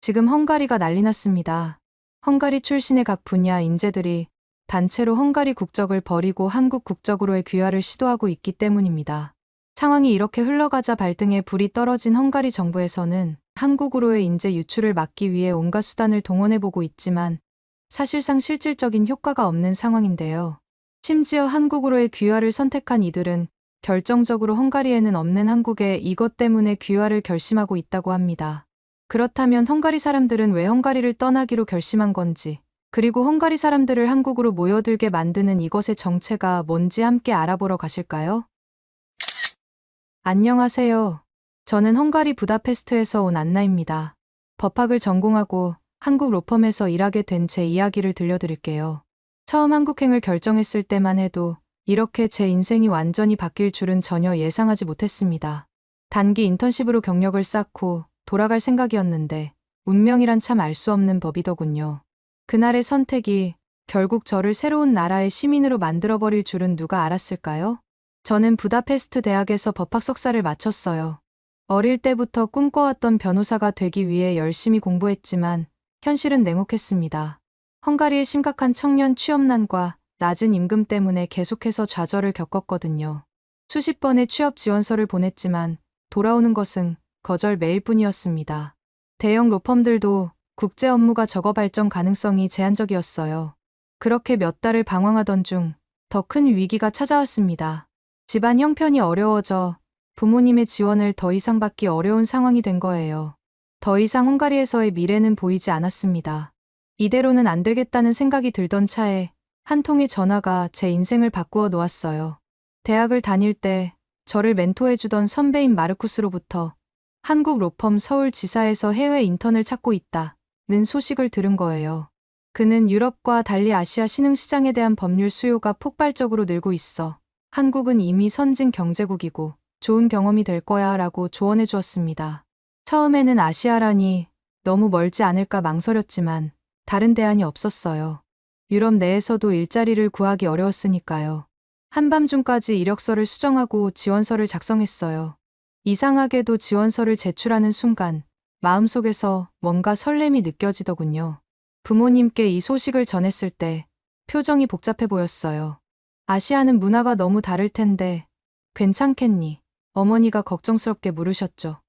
지금 헝가리가 난리 났습니다. 헝가리 출신의 각 분야 인재들이 단체로 헝가리 국적을 버리고 한국 국적으로의 귀화를 시도하고 있기 때문입니다. 상황이 이렇게 흘러가자 발등에 불이 떨어진 헝가리 정부에서는 한국으로의 인재 유출을 막기 위해 온갖 수단을 동원해보고 있지만 사실상 실질적인 효과가 없는 상황인데요. 심지어 한국으로의 귀화를 선택한 이들은 결정적으로 헝가리에는 없는 한국에 이것 때문에 귀화를 결심하고 있다고 합니다. 그렇다면 헝가리 사람들은 왜 헝가리를 떠나기로 결심한 건지, 그리고 헝가리 사람들을 한국으로 모여들게 만드는 이것의 정체가 뭔지 함께 알아보러 가실까요? 안녕하세요. 저는 헝가리 부다페스트에서 온 안나입니다. 법학을 전공하고 한국 로펌에서 일하게 된 제 이야기를 들려드릴게요. 처음 한국행을 결정했을 때만 해도 이렇게 제 인생이 완전히 바뀔 줄은 전혀 예상하지 못했습니다. 단기 인턴십으로 경력을 쌓고 돌아갈 생각이었는데 운명이란 참 알 수 없는 법이더군요. 그날의 선택이 결국 저를 새로운 나라의 시민으로 만들어버릴 줄은 누가 알았을까요? 저는 부다페스트 대학에서 법학 석사를 마쳤어요. 어릴 때부터 꿈꿔왔던 변호사가 되기 위해 열심히 공부했지만 현실은 냉혹했습니다. 헝가리의 심각한 청년 취업난과 낮은 임금 때문에 계속해서 좌절을 겪었거든요. 수십 번의 취업 지원서를 보냈지만 돌아오는 것은 거절 메일뿐이었습니다. 대형 로펌들도 국제 업무가 적어 발전 가능성이 제한적이었어요. 그렇게 몇 달을 방황하던 중 더 큰 위기가 찾아왔습니다. 집안 형편이 어려워져 부모님의 지원을 더 이상 받기 어려운 상황이 된 거예요. 더 이상 헝가리에서의 미래는 보이지 않았습니다. 이대로는 안 되겠다는 생각이 들던 차에 한 통의 전화가 제 인생을 바꾸어 놓았어요. 대학을 다닐 때 저를 멘토해주던 선배인 마르쿠스로부터 한국 로펌 서울지사에서 해외 인턴을 찾고 있다는 소식을 들은 거예요. 그는 유럽과 달리 아시아 신흥시장에 대한 법률 수요가 폭발적으로 늘고 있어 한국은 이미 선진 경제국이고 좋은 경험이 될 거야 라고 조언해 주었습니다. 처음에는 아시아라니 너무 멀지 않을까 망설였지만 다른 대안이 없었어요. 유럽 내에서도 일자리를 구하기 어려웠으니까요. 한밤중까지 이력서를 수정하고 지원서를 작성했어요. 이상하게도 지원서를 제출하는 순간 마음속에서 뭔가 설렘이 느껴지더군요. 부모님께 이 소식을 전했을 때 표정이 복잡해 보였어요. 아시아는 문화가 너무 다를 텐데 괜찮겠니? 어머니가 걱정스럽게 물으셨죠.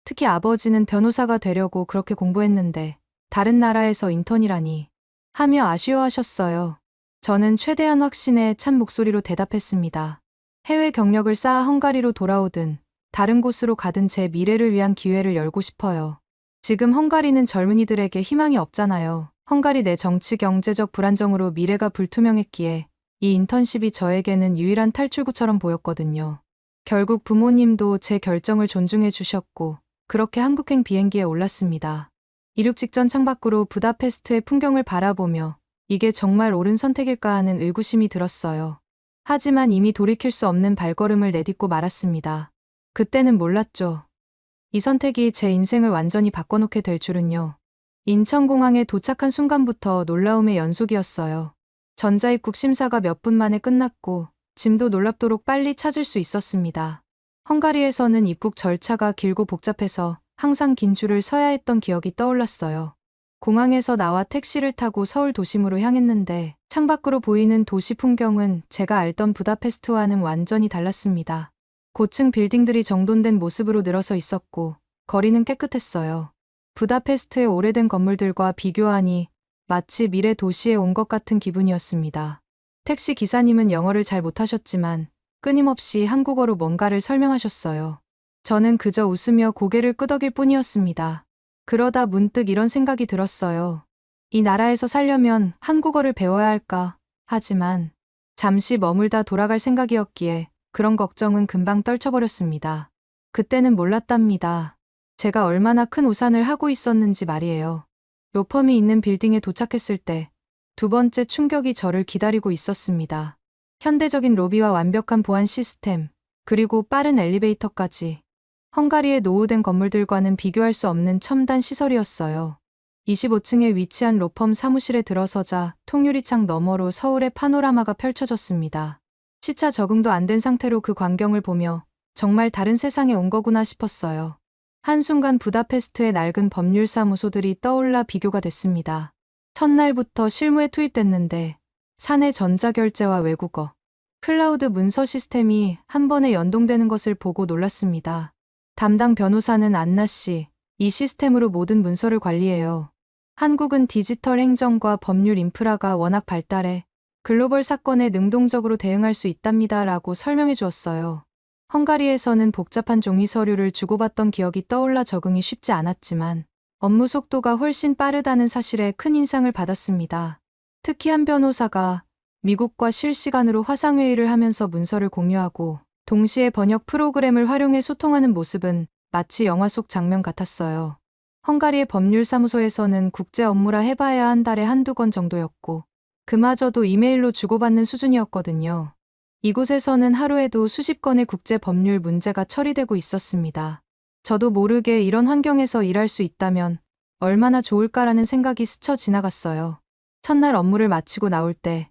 특히 아버지는 변호사가 되려고 그렇게 공부했는데 다른 나라에서 인턴이라니 하며 아쉬워하셨어요. 저는 최대한 확신에 찬 목소리로 대답했습니다. 해외 경력을 쌓아 헝가리로 돌아오든 다른 곳으로 가든 제 미래를 위한 기회를 열고 싶어요. 지금 헝가리는 젊은이들에게 희망이 없잖아요. 헝가리 내 정치 경제적 불안정으로 미래가 불투명했기에 이 인턴십이 저에게는 유일한 탈출구처럼 보였거든요. 결국 부모님도 제 결정을 존중해 주셨고 그렇게 한국행 비행기에 올랐습니다. 이륙 직전 창밖으로 부다페스트의 풍경을 바라보며 이게 정말 옳은 선택일까 하는 의구심이 들었어요. 하지만 이미 돌이킬 수 없는 발걸음을 내딛고 말았습니다. 그때는 몰랐죠. 이 선택이 제 인생을 완전히 바꿔놓게 될 줄은요. 인천공항에 도착한 순간부터 놀라움의 연속이었어요. 전자입국 심사가 몇 분 만에 끝났고 짐도 놀랍도록 빨리 찾을 수 있었습니다. 헝가리에서는 입국 절차가 길고 복잡해서 항상 긴 줄을 서야 했던 기억이 떠올랐어요. 공항에서 나와 택시를 타고 서울 도심으로 향했는데 창밖으로 보이는 도시 풍경은 제가 알던 부다페스트와는 완전히 달랐습니다. 고층 빌딩들이 정돈된 모습으로 늘어서 있었고 거리는 깨끗했어요. 부다페스트의 오래된 건물들과 비교하니 마치 미래 도시에 온 것 같은 기분이었습니다. 택시 기사님은 영어를 잘 못하셨지만 끊임없이 한국어로 뭔가를 설명하셨어요. 저는 그저 웃으며 고개를 끄덕일 뿐이었습니다. 그러다 문득 이런 생각이 들었어요. 이 나라에서 살려면 한국어를 배워야 할까? 하지만 잠시 머물다 돌아갈 생각이었기에 그런 걱정은 금방 떨쳐버렸습니다. 그때는 몰랐답니다. 제가 얼마나 큰 우산을 하고 있었는지 말이에요. 로펌이 있는 빌딩에 도착했을 때 두 번째 충격이 저를 기다리고 있었습니다. 현대적인 로비와 완벽한 보안 시스템, 그리고 빠른 엘리베이터까지. 헝가리의 노후된 건물들과는 비교할 수 없는 첨단 시설이었어요. 25층에 위치한 로펌 사무실에 들어서자 통유리창 너머로 서울의 파노라마가 펼쳐졌습니다. 시차 적응도 안 된 상태로 그 광경을 보며 정말 다른 세상에 온 거구나 싶었어요. 한순간 부다페스트의 낡은 법률사무소들이 떠올라 비교가 됐습니다. 첫날부터 실무에 투입됐는데 사내 전자결제와 외국어, 클라우드 문서 시스템이 한 번에 연동되는 것을 보고 놀랐습니다. 담당 변호사는 안나 씨, 이 시스템으로 모든 문서를 관리해요. 한국은 디지털 행정과 법률 인프라가 워낙 발달해 글로벌 사건에 능동적으로 대응할 수 있답니다. 라고 설명해 주었어요. 헝가리에서는 복잡한 종이 서류를 주고받던 기억이 떠올라 적응이 쉽지 않았지만 업무 속도가 훨씬 빠르다는 사실에 큰 인상을 받았습니다. 특히 한 변호사가 미국과 실시간으로 화상회의를 하면서 문서를 공유하고 동시에 번역 프로그램을 활용해 소통하는 모습은 마치 영화 속 장면 같았어요. 헝가리의 법률사무소에서는 국제 업무라 해봐야 한 달에 한두 건 정도였고 그마저도 이메일로 주고받는 수준이었거든요. 이곳에서는 하루에도 수십 건의 국제 법률 문제가 처리되고 있었습니다. 저도 모르게 이런 환경에서 일할 수 있다면 얼마나 좋을까라는 생각이 스쳐 지나갔어요. 첫날 업무를 마치고 나올 때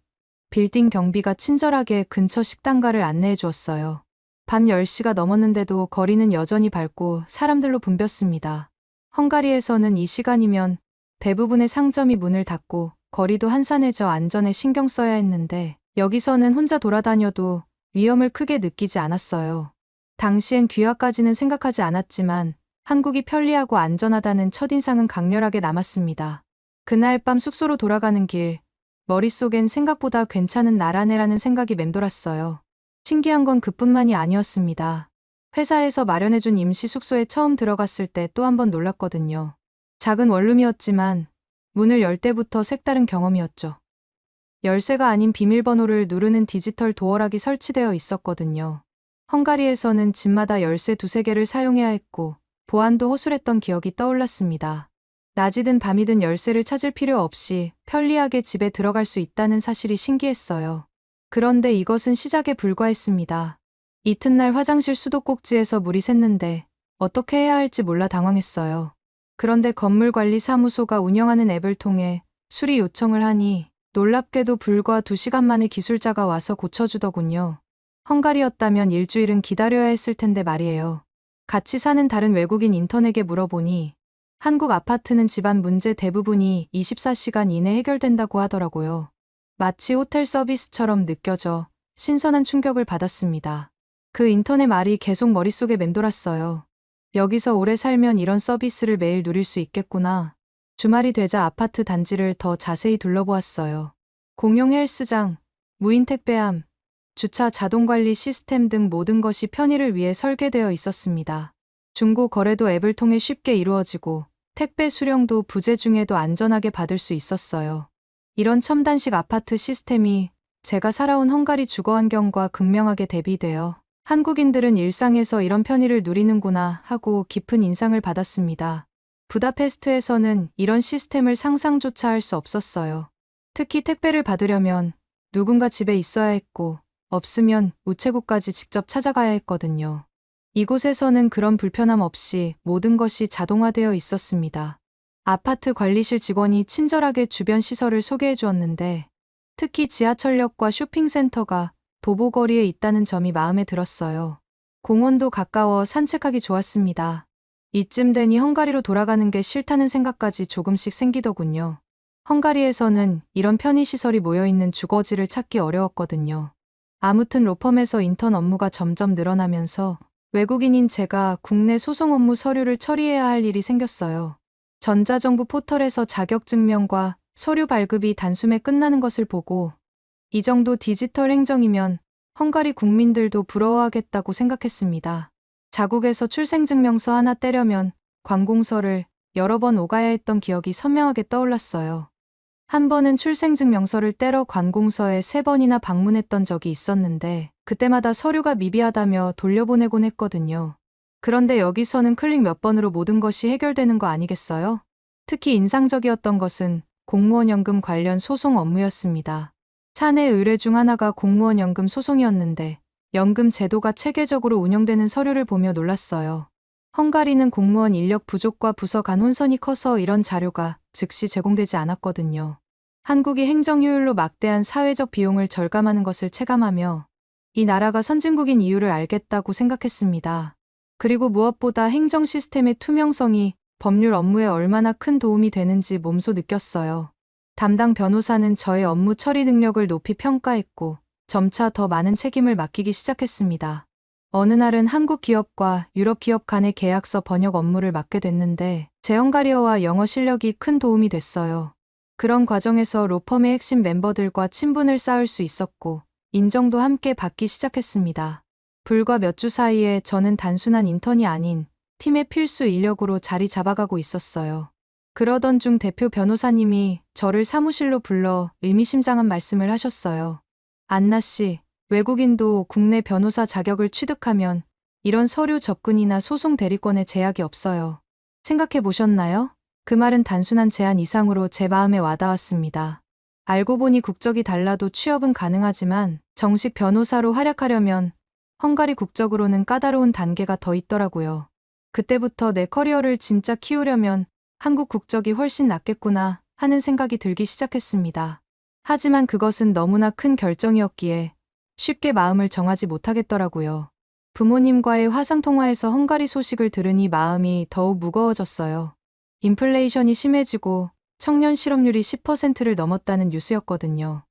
빌딩 경비가 친절하게 근처 식당가를 안내해 주었어요. 밤 10시가 넘었는데도 거리는 여전히 밝고 사람들로 붐볐습니다. 헝가리에서는 이 시간이면 대부분의 상점이 문을 닫고 거리도 한산해져 안전에 신경 써야 했는데 여기서는 혼자 돌아다녀도 위험을 크게 느끼지 않았어요. 당시엔 귀화까지는 생각하지 않았지만 한국이 편리하고 안전하다는 첫인상은 강렬하게 남았습니다. 그날 밤 숙소로 돌아가는 길, 머릿속엔 생각보다 괜찮은 나라네라는 생각이 맴돌았어요. 신기한 건 그뿐만이 아니었습니다. 회사에서 마련해준 임시 숙소에 처음 들어갔을 때 또 한 번 놀랐거든요. 작은 원룸이었지만 문을 열 때부터 색다른 경험이었죠. 열쇠가 아닌 비밀번호를 누르는 디지털 도어락이 설치되어 있었거든요. 헝가리에서는 집마다 열쇠 두세 개를 사용해야 했고 보안도 허술했던 기억이 떠올랐습니다. 낮이든 밤이든 열쇠를 찾을 필요 없이 편리하게 집에 들어갈 수 있다는 사실이 신기했어요. 그런데 이것은 시작에 불과했습니다. 이튿날 화장실 수도꼭지에서 물이 샜는데 어떻게 해야 할지 몰라 당황했어요. 그런데 건물관리사무소가 운영하는 앱을 통해 수리 요청을 하니 놀랍게도 불과 2시간 만에 기술자가 와서 고쳐주더군요. 헝가리였다면 일주일은 기다려야 했을 텐데 말이에요. 같이 사는 다른 외국인 인턴에게 물어보니 한국 아파트는 집안 문제 대부분이 24시간 이내 해결된다고 하더라고요. 마치 호텔 서비스처럼 느껴져 신선한 충격을 받았습니다. 그 인턴의 말이 계속 머릿속에 맴돌았어요. 여기서 오래 살면 이런 서비스를 매일 누릴 수 있겠구나. 주말이 되자 아파트 단지를 더 자세히 둘러보았어요. 공용 헬스장, 무인 택배함, 주차 자동관리 시스템 등 모든 것이 편의를 위해 설계되어 있었습니다. 중고 거래도 앱을 통해 쉽게 이루어지고 택배 수령도 부재 중에도 안전하게 받을 수 있었어요. 이런 첨단식 아파트 시스템이 제가 살아온 헝가리 주거 환경과 극명하게 대비되어 한국인들은 일상에서 이런 편의를 누리는구나 하고 깊은 인상을 받았습니다. 부다페스트에서는 이런 시스템을 상상조차 할 수 없었어요. 특히 택배를 받으려면 누군가 집에 있어야 했고 없으면 우체국까지 직접 찾아가야 했거든요. 이곳에서는 그런 불편함 없이 모든 것이 자동화되어 있었습니다. 아파트 관리실 직원이 친절하게 주변 시설을 소개해 주었는데 특히 지하철역과 쇼핑센터가 도보거리에 있다는 점이 마음에 들었어요. 공원도 가까워 산책하기 좋았습니다. 이쯤 되니 헝가리로 돌아가는 게 싫다는 생각까지 조금씩 생기더군요. 헝가리에서는 이런 편의시설이 모여있는 주거지를 찾기 어려웠거든요. 아무튼 로펌에서 인턴 업무가 점점 늘어나면서 외국인인 제가 국내 소송 업무 서류를 처리해야 할 일이 생겼어요. 전자정부 포털에서 자격증명과 서류 발급이 단숨에 끝나는 것을 보고 이 정도 디지털 행정이면 헝가리 국민들도 부러워하겠다고 생각했습니다. 자국에서 출생증명서 하나 떼려면 관공서를 여러 번 오가야 했던 기억이 선명하게 떠올랐어요. 한 번은 출생증명서를 떼러 관공서에 3번이나 방문했던 적이 있었는데 그때마다 서류가 미비하다며 돌려보내곤 했거든요. 그런데 여기서는 클릭 몇 번으로 모든 것이 해결되는 거 아니겠어요? 특히 인상적이었던 것은 공무원 연금 관련 소송 업무였습니다. 사내 의뢰 중 하나가 공무원 연금 소송이었는데 연금 제도가 체계적으로 운영되는 서류를 보며 놀랐어요. 헝가리는 공무원 인력 부족과 부서 간 혼선이 커서 이런 자료가 즉시 제공되지 않았거든요. 한국이 행정 효율로 막대한 사회적 비용을 절감하는 것을 체감하며 이 나라가 선진국인 이유를 알겠다고 생각했습니다. 그리고 무엇보다 행정 시스템의 투명성이 법률 업무에 얼마나 큰 도움이 되는지 몸소 느꼈어요. 담당 변호사는 저의 업무 처리 능력을 높이 평가했고 점차 더 많은 책임을 맡기기 시작했습니다. 어느 날은 한국 기업과 유럽 기업 간의 계약서 번역 업무를 맡게 됐는데 제 헝가리어와 영어 실력이 큰 도움이 됐어요. 그런 과정에서 로펌의 핵심 멤버들과 친분을 쌓을 수 있었고 인정도 함께 받기 시작했습니다. 불과 몇 주 사이에 저는 단순한 인턴이 아닌 팀의 필수 인력으로 자리 잡아가고 있었어요. 그러던 중 대표 변호사님이 저를 사무실로 불러 의미심장한 말씀을 하셨어요. 안나 씨, 외국인도 국내 변호사 자격을 취득하면 이런 서류 접근이나 소송 대리권에 제약이 없어요. 생각해 보셨나요? 그 말은 단순한 제안 이상으로 제 마음에 와닿았습니다. 알고 보니 국적이 달라도 취업은 가능하지만 정식 변호사로 활약하려면 헝가리 국적으로는 까다로운 단계가 더 있더라고요. 그때부터 내 커리어를 진짜 키우려면 한국 국적이 훨씬 낫겠구나 하는 생각이 들기 시작했습니다. 하지만 그것은 너무나 큰 결정이었기에 쉽게 마음을 정하지 못하겠더라고요. 부모님과의 화상통화에서 헝가리 소식을 들으니 마음이 더욱 무거워졌어요. 인플레이션이 심해지고 청년 실업률이 10%를 넘었다는 뉴스였거든요.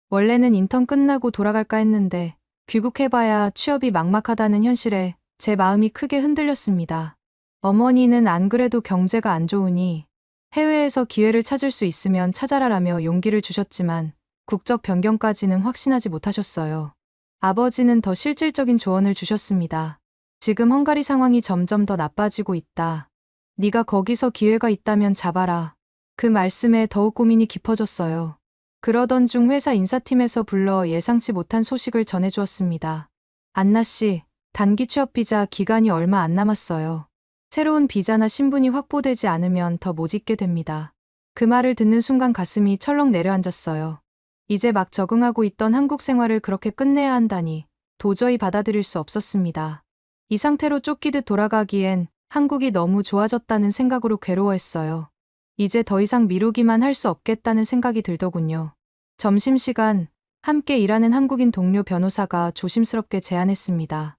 원래는 인턴 끝나고 돌아갈까 했는데 귀국해봐야 취업이 막막하다는 현실에 제 마음이 크게 흔들렸습니다. 어머니는 안 그래도 경제가 안 좋으니 해외에서 기회를 찾을 수 있으면 찾아라라며 용기를 주셨지만 국적 변경까지는 확신하지 못하셨어요. 아버지는 더 실질적인 조언을 주셨습니다. 지금 헝가리 상황이 점점 더 나빠지고 있다. 네가 거기서 기회가 있다면 잡아라. 그 말씀에 더욱 고민이 깊어졌어요. 그러던 중 회사 인사팀에서 불러 예상치 못한 소식을 전해주었습니다. 안나 씨, 단기 취업 비자 기간이 얼마 안 남았어요. 새로운 비자나 신분이 확보되지 않으면 더 못 있게 됩니다. 그 말을 듣는 순간 가슴이 철렁 내려앉았어요. 이제 막 적응하고 있던 한국 생활을 그렇게 끝내야 한다니 도저히 받아들일 수 없었습니다. 이 상태로 쫓기듯 돌아가기엔 한국이 너무 좋아졌다는 생각으로 괴로워했어요. 이제 더 이상 미루기만 할 수 없겠다는 생각이 들더군요. 점심시간, 함께 일하는 한국인 동료 변호사가 조심스럽게 제안했습니다.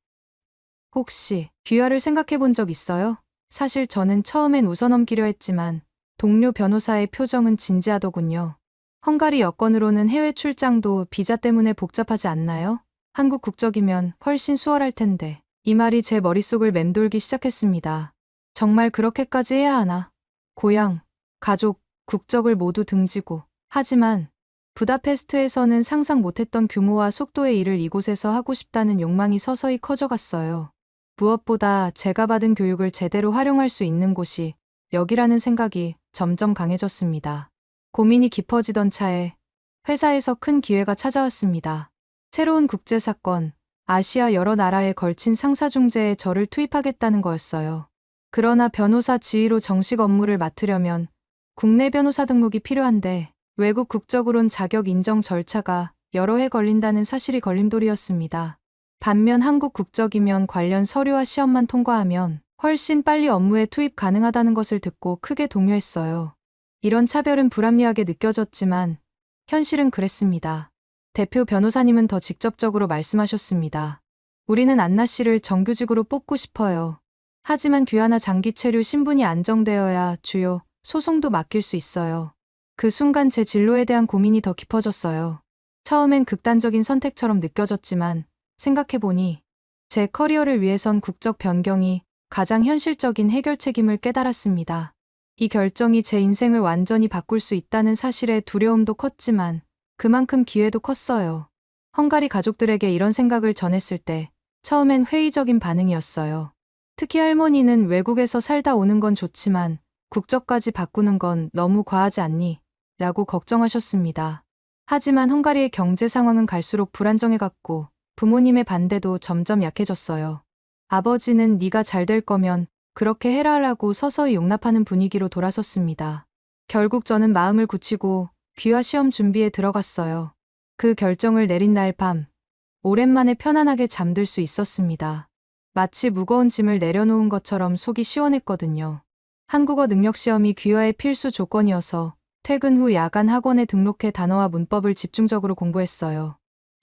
혹시 귀화를 생각해 본 적 있어요? 사실 저는 처음엔 웃어넘기려 했지만 동료 변호사의 표정은 진지하더군요. 헝가리 여권으로는 해외 출장도 비자 때문에 복잡하지 않나요? 한국 국적이면 훨씬 수월할 텐데. 이 말이 제 머릿속을 맴돌기 시작했습니다. 정말 그렇게까지 해야 하나? 고향, 가족, 국적을 모두 등지고. 하지만 부다페스트에서는 상상 못했던 규모와 속도의 일을 이곳에서 하고 싶다는 욕망이 서서히 커져갔어요. 무엇보다 제가 받은 교육을 제대로 활용할 수 있는 곳이 여기라는 생각이 점점 강해졌습니다. 고민이 깊어지던 차에 회사에서 큰 기회가 찾아왔습니다. 새로운 국제사건, 아시아 여러 나라에 걸친 상사중재에 저를 투입하겠다는 거였어요. 그러나 변호사 지위로 정식 업무를 맡으려면 국내 변호사 등록이 필요한데 외국 국적으론 자격 인정 절차가 여러 해 걸린다는 사실이 걸림돌이었습니다. 반면 한국 국적이면 관련 서류와 시험만 통과하면 훨씬 빨리 업무에 투입 가능하다는 것을 듣고 크게 동요했어요. 이런 차별은 불합리하게 느껴졌지만 현실은 그랬습니다. 대표 변호사님은 더 직접적으로 말씀하셨습니다. 우리는 안나 씨를 정규직으로 뽑고 싶어요. 하지만 귀화나 장기 체류 신분이 안정되어야 주요 소송도 맡길 수 있어요. 그 순간 제 진로에 대한 고민이 더 깊어졌어요. 처음엔 극단적인 선택처럼 느껴졌지만 생각해보니 제 커리어를 위해선 국적 변경이 가장 현실적인 해결책임을 깨달았습니다. 이 결정이 제 인생을 완전히 바꿀 수 있다는 사실에 두려움도 컸지만 그만큼 기회도 컸어요. 헝가리 가족들에게 이런 생각을 전했을 때 처음엔 회의적인 반응이었어요. 특히 할머니는 외국에서 살다 오는 건 좋지만 국적까지 바꾸는 건 너무 과하지 않니? 라고 걱정하셨습니다. 하지만 헝가리의 경제 상황은 갈수록 불안정해갔고 부모님의 반대도 점점 약해졌어요. 아버지는 네가 잘 될 거면 그렇게 해라라고 서서히 용납하는 분위기로 돌아섰습니다. 결국 저는 마음을 굳히고 귀화 시험 준비에 들어갔어요. 그 결정을 내린 날 밤, 오랜만에 편안하게 잠들 수 있었습니다. 마치 무거운 짐을 내려놓은 것처럼 속이 시원했거든요. 한국어 능력 시험이 귀화의 필수 조건이어서 퇴근 후 야간 학원에 등록해 단어와 문법을 집중적으로 공부했어요.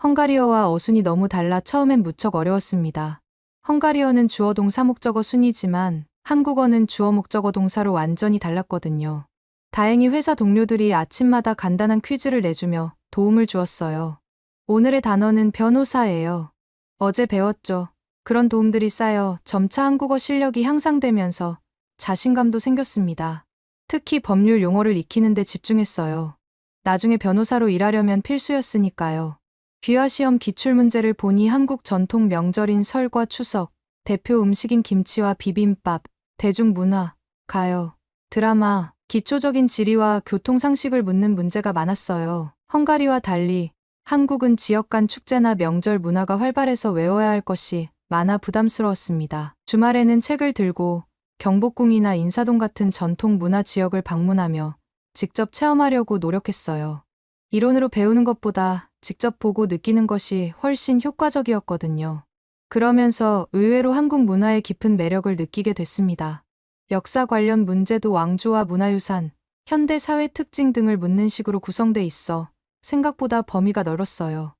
헝가리어와 어순이 너무 달라 처음엔 무척 어려웠습니다. 헝가리어는 주어 동사 목적어 순이지만 한국어는 주어 목적어 동사로 완전히 달랐거든요. 다행히 회사 동료들이 아침마다 간단한 퀴즈를 내주며 도움을 주었어요. 오늘의 단어는 변호사예요. 어제 배웠죠. 그런 도움들이 쌓여 점차 한국어 실력이 향상되면서 자신감도 생겼습니다. 특히 법률 용어를 익히는 데 집중했어요. 나중에 변호사로 일하려면 필수였으니까요. 귀화 시험 기출문제를 보니 한국 전통 명절인 설과 추석, 대표 음식인 김치와 비빔밥, 대중문화, 가요, 드라마, 기초적인 지리와 교통상식을 묻는 문제가 많았어요. 헝가리와 달리 한국은 지역 간 축제나 명절 문화가 활발해서 외워야 할 것이 많아 부담스러웠습니다. 주말에는 책을 들고 경복궁이나 인사동 같은 전통 문화 지역을 방문하며 직접 체험하려고 노력했어요. 이론으로 배우는 것보다 직접 보고 느끼는 것이 훨씬 효과적이었거든요. 그러면서 의외로 한국 문화의 깊은 매력을 느끼게 됐습니다. 역사 관련 문제도 왕조와 문화유산, 현대 사회 특징 등을 묻는 식으로 구성돼 있어 생각보다 범위가 넓었어요.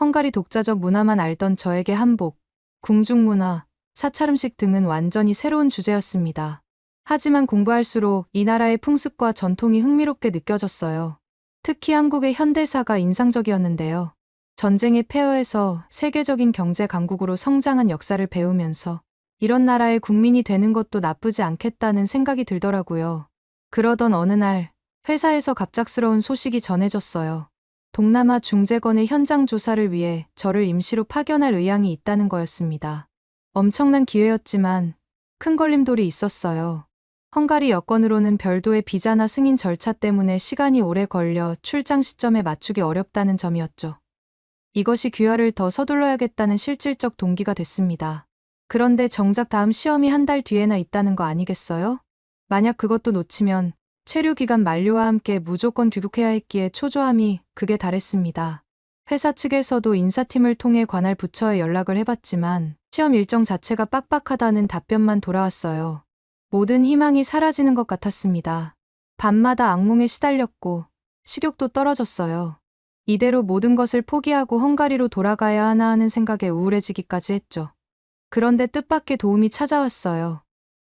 헝가리 독자적 문화만 알던 저에게 한복, 궁중문화, 사찰음식 등은 완전히 새로운 주제였습니다. 하지만 공부할수록 이 나라의 풍습과 전통이 흥미롭게 느껴졌어요. 특히 한국의 현대사가 인상적이었는데요. 전쟁의 폐허에서 세계적인 경제 강국으로 성장한 역사를 배우면서 이런 나라의 국민이 되는 것도 나쁘지 않겠다는 생각이 들더라고요. 그러던 어느 날 회사에서 갑작스러운 소식이 전해졌어요. 동남아 중재권의 현장 조사를 위해 저를 임시로 파견할 의향이 있다는 거였습니다. 엄청난 기회였지만 큰 걸림돌이 있었어요. 헝가리 여권으로는 별도의 비자나 승인 절차 때문에 시간이 오래 걸려 출장 시점에 맞추기 어렵다는 점이었죠. 이것이 귀화를 더 서둘러야겠다는 실질적 동기가 됐습니다. 그런데 정작 다음 시험이 한 달 뒤에나 있다는 거 아니겠어요? 만약 그것도 놓치면 체류 기간 만료와 함께 무조건 귀국해야 했기에 초조함이 극에 달했습니다. 회사 측에서도 인사팀을 통해 관할 부처에 연락을 해봤지만 시험 일정 자체가 빡빡하다는 답변만 돌아왔어요. 모든 희망이 사라지는 것 같았습니다. 밤마다 악몽에 시달렸고 식욕도 떨어졌어요. 이대로 모든 것을 포기하고 헝가리로 돌아가야 하나 하는 생각에 우울해지기까지 했죠. 그런데 뜻밖의 도움이 찾아왔어요.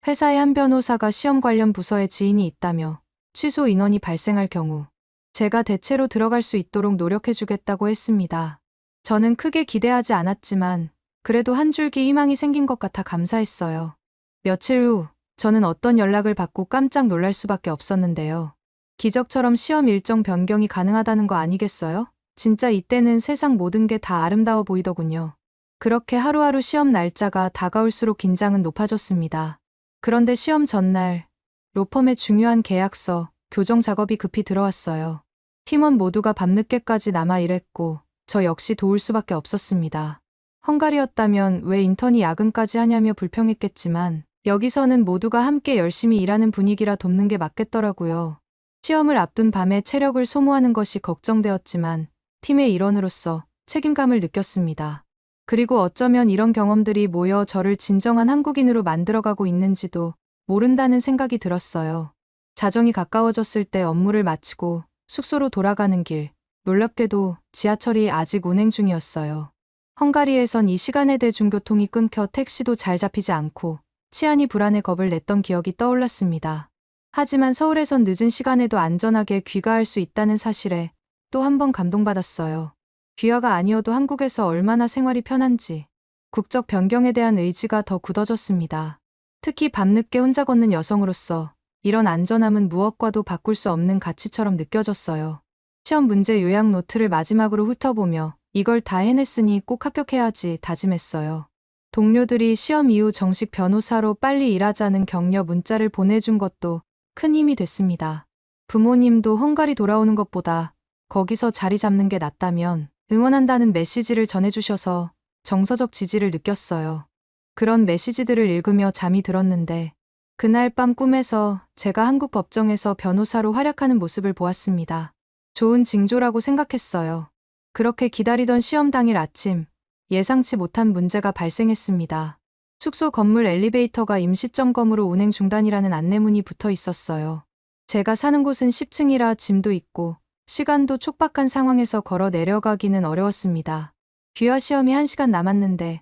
회사의 한 변호사가 시험 관련 부서에 지인이 있다며 취소 인원이 발생할 경우 제가 대체로 들어갈 수 있도록 노력해주겠다고 했습니다. 저는 크게 기대하지 않았지만 그래도 한 줄기 희망이 생긴 것 같아 감사했어요. 며칠 후 저는 어떤 연락을 받고 깜짝 놀랄 수밖에 없었는데요. 기적처럼 시험 일정 변경이 가능하다는 거 아니겠어요? 진짜 이때는 세상 모든 게 다 아름다워 보이더군요. 그렇게 하루하루 시험 날짜가 다가올수록 긴장은 높아졌습니다. 그런데 시험 전날 로펌의 중요한 계약서, 교정 작업이 급히 들어왔어요. 팀원 모두가 밤늦게까지 남아 일했고 저 역시 도울 수밖에 없었습니다. 헝가리였다면 왜 인턴이 야근까지 하냐며 불평했겠지만 여기서는 모두가 함께 열심히 일하는 분위기라 돕는 게 맞겠더라고요. 시험을 앞둔 밤에 체력을 소모하는 것이 걱정되었지만 팀의 일원으로서 책임감을 느꼈습니다. 그리고 어쩌면 이런 경험들이 모여 저를 진정한 한국인으로 만들어가고 있는지도 모른다는 생각이 들었어요. 자정이 가까워졌을 때 업무를 마치고 숙소로 돌아가는 길, 놀랍게도 지하철이 아직 운행 중이었어요. 헝가리에선 이 시간에 대중교통이 끊겨 택시도 잘 잡히지 않고 치안이 불안해 겁을 냈던 기억이 떠올랐습니다. 하지만 서울에선 늦은 시간에도 안전하게 귀가할 수 있다는 사실에 또 한 번 감동받았어요. 귀화가 아니어도 한국에서 얼마나 생활이 편한지 국적 변경에 대한 의지가 더 굳어졌습니다. 특히 밤늦게 혼자 걷는 여성으로서 이런 안전함은 무엇과도 바꿀 수 없는 가치처럼 느껴졌어요. 시험 문제 요약 노트를 마지막으로 훑어보며 이걸 다 해냈으니 꼭 합격해야지 다짐했어요. 동료들이 시험 이후 정식 변호사로 빨리 일하자는 격려 문자를 보내준 것도 큰 힘이 됐습니다. 부모님도 헝가리 돌아오는 것보다 거기서 자리 잡는 게 낫다면 응원한다는 메시지를 전해주셔서 정서적 지지를 느꼈어요. 그런 메시지들을 읽으며 잠이 들었는데 그날 밤 꿈에서 제가 한국 법정에서 변호사로 활약하는 모습을 보았습니다. 좋은 징조라고 생각했어요. 그렇게 기다리던 시험 당일 아침, 예상치 못한 문제가 발생했습니다. 숙소 건물 엘리베이터가 임시점검으로 운행 중단이라는 안내문이 붙어 있었어요. 제가 사는 곳은 10층이라 짐도 있고 시간도 촉박한 상황에서 걸어 내려가기는 어려웠습니다. 귀화 시험이 1시간 남았는데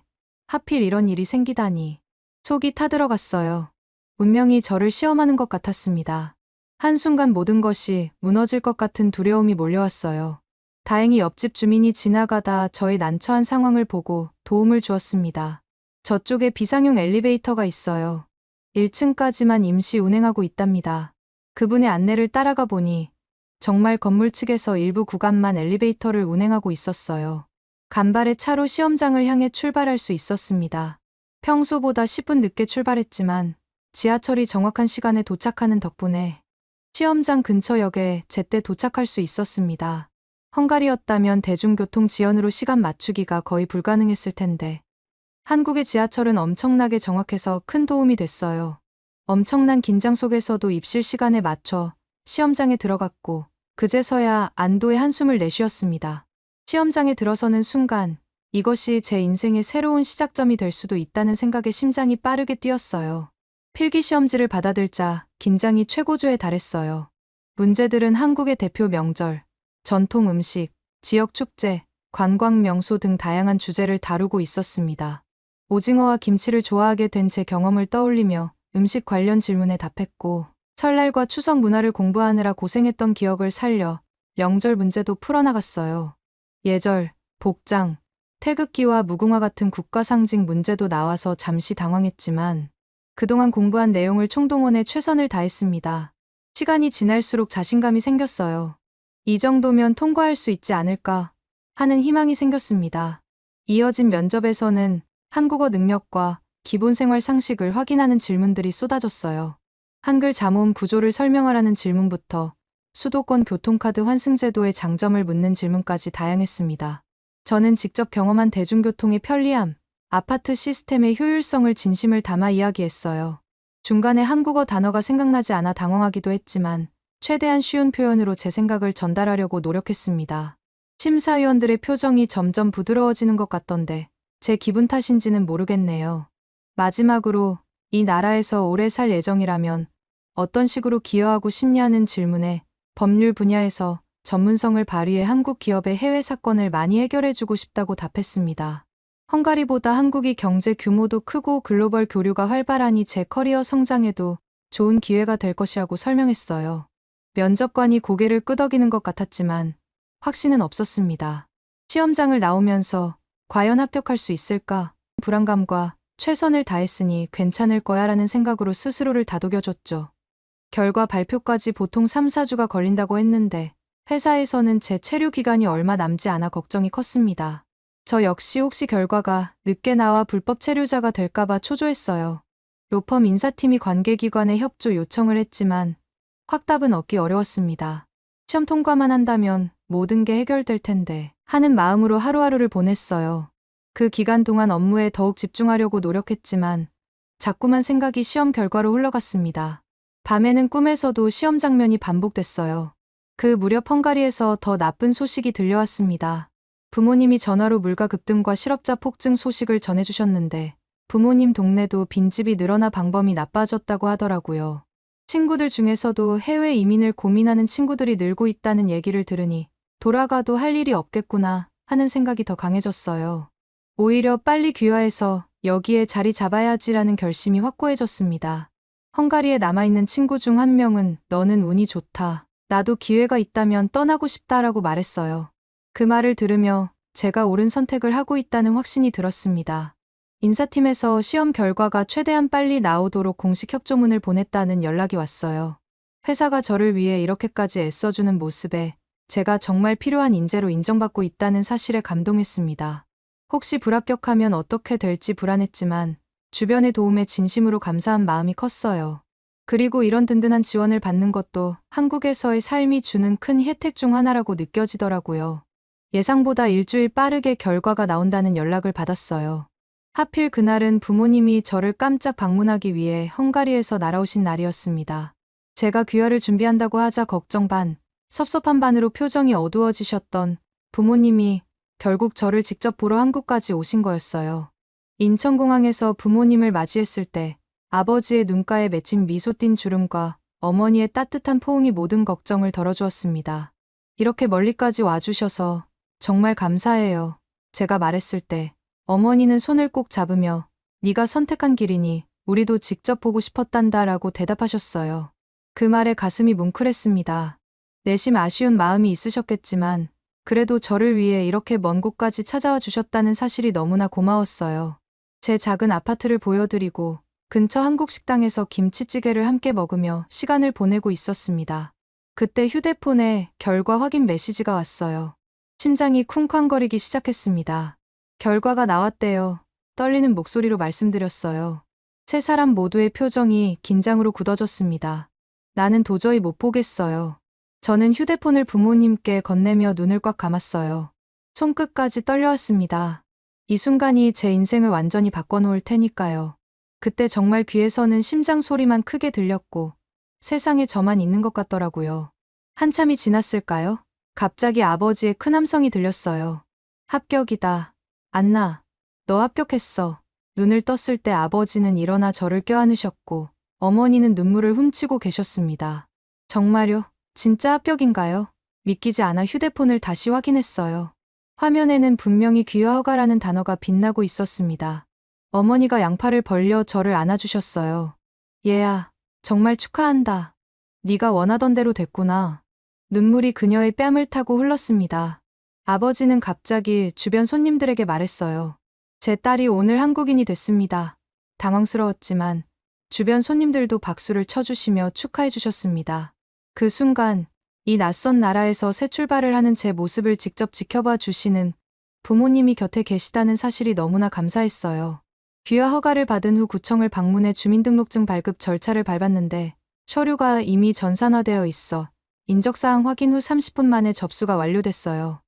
하필 이런 일이 생기다니. 속이 타들어갔어요. 운명이 저를 시험하는 것 같았습니다. 한순간 모든 것이 무너질 것 같은 두려움이 몰려왔어요. 다행히 옆집 주민이 지나가다 저의 난처한 상황을 보고 도움을 주었습니다. 저쪽에 비상용 엘리베이터가 있어요. 1층까지만 임시 운행하고 있답니다. 그분의 안내를 따라가 보니 정말 건물 측에서 일부 구간만 엘리베이터를 운행하고 있었어요. 간발의 차로 시험장을 향해 출발할 수 있었습니다. 평소보다 10분 늦게 출발했지만 지하철이 정확한 시간에 도착하는 덕분에 시험장 근처역에 제때 도착할 수 있었습니다. 헝가리였다면 대중교통 지연으로 시간 맞추기가 거의 불가능했을 텐데 한국의 지하철은 엄청나게 정확해서 큰 도움이 됐어요. 엄청난 긴장 속에서도 입실 시간에 맞춰 시험장에 들어갔고 그제서야 안도의 한숨을 내쉬었습니다. 시험장에 들어서는 순간 이것이 제 인생의 새로운 시작점이 될 수도 있다는 생각에 심장이 빠르게 뛰었어요. 필기 시험지를 받아들자 긴장이 최고조에 달했어요. 문제들은 한국의 대표 명절, 전통 음식, 지역 축제, 관광 명소 등 다양한 주제를 다루고 있었습니다. 오징어와 김치를 좋아하게 된 제 경험을 떠올리며 음식 관련 질문에 답했고 설날과 추석 문화를 공부하느라 고생했던 기억을 살려 명절 문제도 풀어나갔어요. 예절, 복장, 태극기와 무궁화 같은 국가 상징 문제도 나와서 잠시 당황했지만 그동안 공부한 내용을 총동원해 최선을 다했습니다. 시간이 지날수록 자신감이 생겼어요. 이 정도면 통과할 수 있지 않을까 하는 희망이 생겼습니다. 이어진 면접에서는 한국어 능력과 기본 생활 상식을 확인하는 질문들이 쏟아졌어요. 한글 자모음 구조를 설명하라는 질문부터 수도권 교통카드 환승제도의 장점을 묻는 질문까지 다양했습니다. 저는 직접 경험한 대중교통의 편리함, 아파트 시스템의 효율성을 진심을 담아 이야기했어요. 중간에 한국어 단어가 생각나지 않아 당황하기도 했지만 최대한 쉬운 표현으로 제 생각을 전달하려고 노력했습니다. 심사위원들의 표정이 점점 부드러워지는 것 같던데 제 기분 탓인지는 모르겠네요. 마지막으로 이 나라에서 오래 살 예정이라면 어떤 식으로 기여하고 싶냐는 질문에 법률 분야에서 전문성을 발휘해 한국 기업의 해외 사건을 많이 해결해주고 싶다고 답했습니다. 헝가리보다 한국이 경제 규모도 크고 글로벌 교류가 활발하니 제 커리어 성장에도 좋은 기회가 될 것이라고 설명했어요. 면접관이 고개를 끄덕이는 것 같았지만 확신은 없었습니다. 시험장을 나오면서 과연 합격할 수 있을까? 불안감과 최선을 다했으니 괜찮을 거야 라는 생각으로 스스로를 다독여줬죠. 결과 발표까지 보통 3, 4주가 걸린다고 했는데 회사에서는 제 체류 기간이 얼마 남지 않아 걱정이 컸습니다. 저 역시 혹시 결과가 늦게 나와 불법 체류자가 될까봐 초조했어요. 로펌 인사팀이 관계기관에 협조 요청을 했지만 확답은 얻기 어려웠습니다. 시험 통과만 한다면 모든 게 해결될 텐데 하는 마음으로 하루하루를 보냈어요. 그 기간 동안 업무에 더욱 집중하려고 노력했지만 자꾸만 생각이 시험 결과로 흘러갔습니다. 밤에는 꿈에서도 시험 장면이 반복됐어요. 그 무렵 헝가리에서 더 나쁜 소식이 들려왔습니다. 부모님이 전화로 물가 급등과 실업자 폭증 소식을 전해주셨는데 부모님 동네도 빈집이 늘어나 방범이 나빠졌다고 하더라고요. 친구들 중에서도 해외 이민을 고민하는 친구들이 늘고 있다는 얘기를 들으니 돌아가도 할 일이 없겠구나 하는 생각이 더 강해졌어요. 오히려 빨리 귀화해서 여기에 자리 잡아야지라는 결심이 확고해졌습니다. 헝가리에 남아있는 친구 중 한 명은 너는 운이 좋다. 나도 기회가 있다면 떠나고 싶다라고 말했어요. 그 말을 들으며 제가 옳은 선택을 하고 있다는 확신이 들었습니다. 인사팀에서 시험 결과가 최대한 빨리 나오도록 공식 협조문을 보냈다는 연락이 왔어요. 회사가 저를 위해 이렇게까지 애써주는 모습에 제가 정말 필요한 인재로 인정받고 있다는 사실에 감동했습니다. 혹시 불합격하면 어떻게 될지 불안했지만 주변의 도움에 진심으로 감사한 마음이 컸어요. 그리고 이런 든든한 지원을 받는 것도 한국에서의 삶이 주는 큰 혜택 중 하나라고 느껴지더라고요. 예상보다 일주일 빠르게 결과가 나온다는 연락을 받았어요. 하필 그날은 부모님이 저를 깜짝 방문하기 위해 헝가리에서 날아오신 날이었습니다. 제가 귀화를 준비한다고 하자 걱정 반, 섭섭한 반으로 표정이 어두워지셨던 부모님이 결국 저를 직접 보러 한국까지 오신 거였어요. 인천공항에서 부모님을 맞이했을 때 아버지의 눈가에 맺힌 미소 띤 주름과 어머니의 따뜻한 포옹이 모든 걱정을 덜어주었습니다. 이렇게 멀리까지 와주셔서 정말 감사해요. 제가 말했을 때 어머니는 손을 꼭 잡으며 네가 선택한 길이니 우리도 직접 보고 싶었단다라고 대답하셨어요. 그 말에 가슴이 뭉클했습니다. 내심 아쉬운 마음이 있으셨겠지만 그래도 저를 위해 이렇게 먼 곳까지 찾아와 주셨다는 사실이 너무나 고마웠어요. 제 작은 아파트를 보여드리고 근처 한국 식당에서 김치찌개를 함께 먹으며 시간을 보내고 있었습니다. 그때 휴대폰에 결과 확인 메시지가 왔어요. 심장이 쿵쾅거리기 시작했습니다. 결과가 나왔대요. 떨리는 목소리로 말씀드렸어요. 세 사람 모두의 표정이 긴장으로 굳어졌습니다. 나는 도저히 못 보겠어요. 저는 휴대폰을 부모님께 건네며 눈을 꽉 감았어요. 손끝까지 떨려왔습니다. 이 순간이 제 인생을 완전히 바꿔놓을 테니까요. 그때 정말 귀에서는 심장 소리만 크게 들렸고 세상에 저만 있는 것 같더라고요. 한참이 지났을까요? 갑자기 아버지의 큰 함성이 들렸어요. 합격이다. 안나, 너 합격했어. 눈을 떴을 때 아버지는 일어나 저를 껴안으셨고 어머니는 눈물을 훔치고 계셨습니다. 정말요? 진짜 합격인가요? 믿기지 않아 휴대폰을 다시 확인했어요. 화면에는 분명히 귀화 허가라는 단어가 빛나고 있었습니다. 어머니가 양팔을 벌려 저를 안아주셨어요. 얘야, 정말 축하한다. 네가 원하던 대로 됐구나. 눈물이 그녀의 뺨을 타고 흘렀습니다. 아버지는 갑자기 주변 손님들에게 말했어요. 제 딸이 오늘 한국인이 됐습니다. 당황스러웠지만 주변 손님들도 박수를 쳐주시며 축하해 주셨습니다. 그 순간 이 낯선 나라에서 새 출발을 하는 제 모습을 직접 지켜봐 주시는 부모님이 곁에 계시다는 사실이 너무나 감사했어요. 귀화 허가를 받은 후 구청을 방문해 주민등록증 발급 절차를 밟았는데 서류가 이미 전산화되어 있어 인적사항 확인 후 30분 만에 접수가 완료됐어요.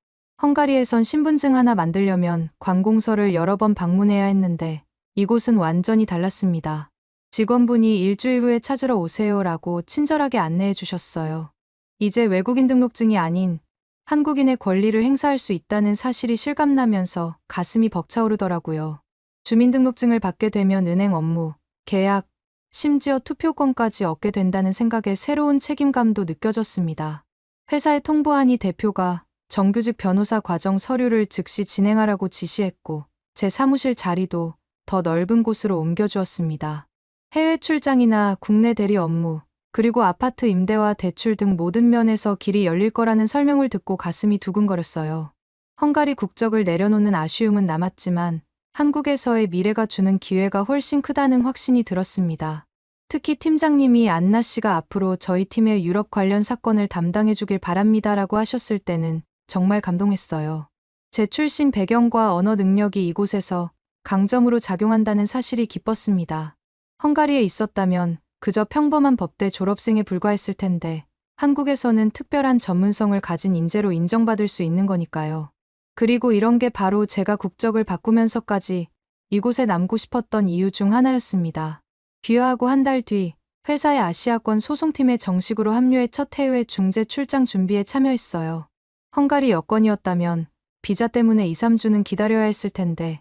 헝가리에선 신분증 하나 만들려면 관공서를 여러 번 방문해야 했는데 이곳은 완전히 달랐습니다. 직원분이 일주일 후에 찾으러 오세요라고 친절하게 안내해 주셨어요. 이제 외국인 등록증이 아닌 한국인의 권리를 행사할 수 있다는 사실이 실감나면서 가슴이 벅차오르더라고요. 주민등록증을 받게 되면 은행 업무, 계약, 심지어 투표권까지 얻게 된다는 생각에 새로운 책임감도 느껴졌습니다. 회사에 통보하니 대표가 정규직 변호사 과정 서류를 즉시 진행하라고 지시했고 제 사무실 자리도 더 넓은 곳으로 옮겨주었습니다. 해외 출장이나 국내 대리 업무, 그리고 아파트 임대와 대출 등 모든 면에서 길이 열릴 거라는 설명을 듣고 가슴이 두근거렸어요. 헝가리 국적을 내려놓는 아쉬움은 남았지만 한국에서의 미래가 주는 기회가 훨씬 크다는 확신이 들었습니다. 특히 팀장님이 안나 씨가 앞으로 저희 팀의 유럽 관련 사건을 담당해 주길 바랍니다라고 하셨을 때는 정말 감동했어요. 제 출신 배경과 언어 능력이 이곳에서 강점으로 작용한다는 사실이 기뻤습니다. 헝가리에 있었다면 그저 평범한 법대 졸업생에 불과했을 텐데 한국에서는 특별한 전문성을 가진 인재로 인정받을 수 있는 거니까요. 그리고 이런 게 바로 제가 국적을 바꾸면서까지 이곳에 남고 싶었던 이유 중 하나였습니다. 귀화하고 한 달 뒤 회사의 아시아권 소송팀에 정식으로 합류해 첫 해외 중재 출장 준비에 참여했어요. 헝가리 여권이었다면 비자 때문에 2, 3주는 기다려야 했을 텐데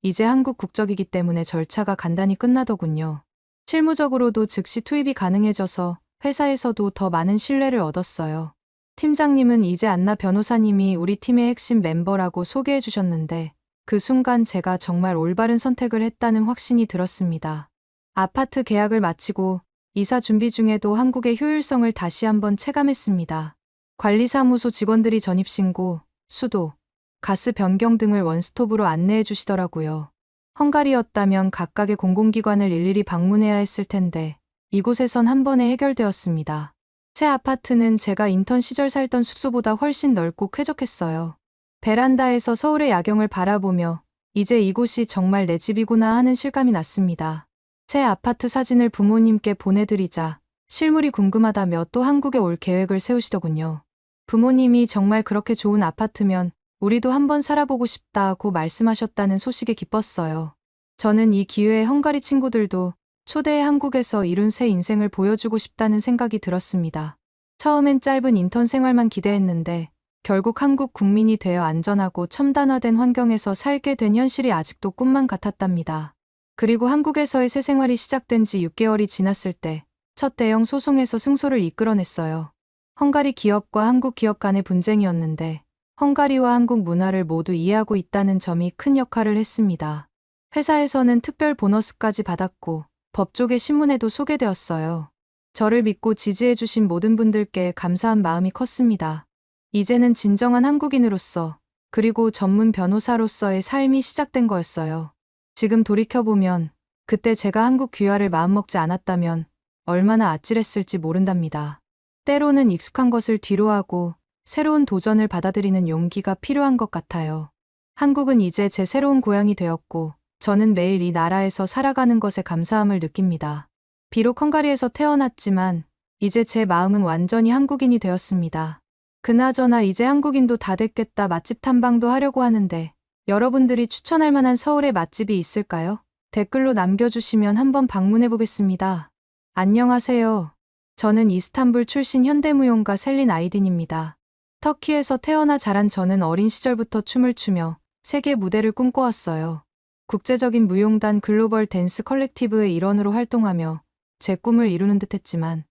이제 한국 국적이기 때문에 절차가 간단히 끝나더군요. 실무적으로도 즉시 투입이 가능해져서 회사에서도 더 많은 신뢰를 얻었어요. 팀장님은 이제 안나 변호사님이 우리 팀의 핵심 멤버라고 소개해 주셨는데 그 순간 제가 정말 올바른 선택을 했다는 확신이 들었습니다. 아파트 계약을 마치고 이사 준비 중에도 한국의 효율성을 다시 한번 체감했습니다. 관리사무소 직원들이 전입신고, 수도, 가스 변경 등을 원스톱으로 안내해 주시더라고요. 헝가리였다면 각각의 공공기관을 일일이 방문해야 했을 텐데 이곳에선 한 번에 해결되었습니다. 새 아파트는 제가 인턴 시절 살던 숙소보다 훨씬 넓고 쾌적했어요. 베란다에서 서울의 야경을 바라보며 이제 이곳이 정말 내 집이구나 하는 실감이 났습니다. 새 아파트 사진을 부모님께 보내드리자 실물이 궁금하다며 또 한국에 올 계획을 세우시더군요. 부모님이 정말 그렇게 좋은 아파트면 우리도 한번 살아보고 싶다고 말씀하셨다는 소식에 기뻤어요. 저는 이 기회에 헝가리 친구들도 초대해 한국에서 이룬 새 인생을 보여주고 싶다는 생각이 들었습니다. 처음엔 짧은 인턴 생활만 기대했는데 결국 한국 국민이 되어 안전하고 첨단화된 환경에서 살게 된 현실이 아직도 꿈만 같았답니다. 그리고 한국에서의 새 생활이 시작된 지 6개월이 지났을 때 첫 대형 소송에서 승소를 이끌어냈어요. 헝가리 기업과 한국 기업 간의 분쟁이었는데 헝가리와 한국 문화를 모두 이해하고 있다는 점이 큰 역할을 했습니다. 회사에서는 특별 보너스까지 받았고 법조계 신문에도 소개되었어요. 저를 믿고 지지해주신 모든 분들께 감사한 마음이 컸습니다. 이제는 진정한 한국인으로서 그리고 전문 변호사로서의 삶이 시작된 거였어요. 지금 돌이켜보면 그때 제가 한국 귀화를 마음먹지 않았다면 얼마나 아찔했을지 모른답니다. 때로는 익숙한 것을 뒤로하고 새로운 도전을 받아들이는 용기가 필요한 것 같아요. 한국은 이제 제 새로운 고향이 되었고 저는 매일 이 나라에서 살아가는 것에 감사함을 느낍니다. 비록 헝가리에서 태어났지만 이제 제 마음은 완전히 한국인이 되었습니다. 그나저나 이제 한국인도 다 됐겠다 맛집 탐방도 하려고 하는데 여러분들이 추천할 만한 서울의 맛집이 있을까요? 댓글로 남겨주시면 한번 방문해 보겠습니다. 안녕하세요. 저는 이스탄불 출신 현대무용가 셀린 아이딘입니다. 터키에서 태어나 자란 저는 어린 시절부터 춤을 추며 세계 무대를 꿈꿔왔어요. 국제적인 무용단 글로벌 댄스 컬렉티브의 일원으로 활동하며 제 꿈을 이루는 듯 했지만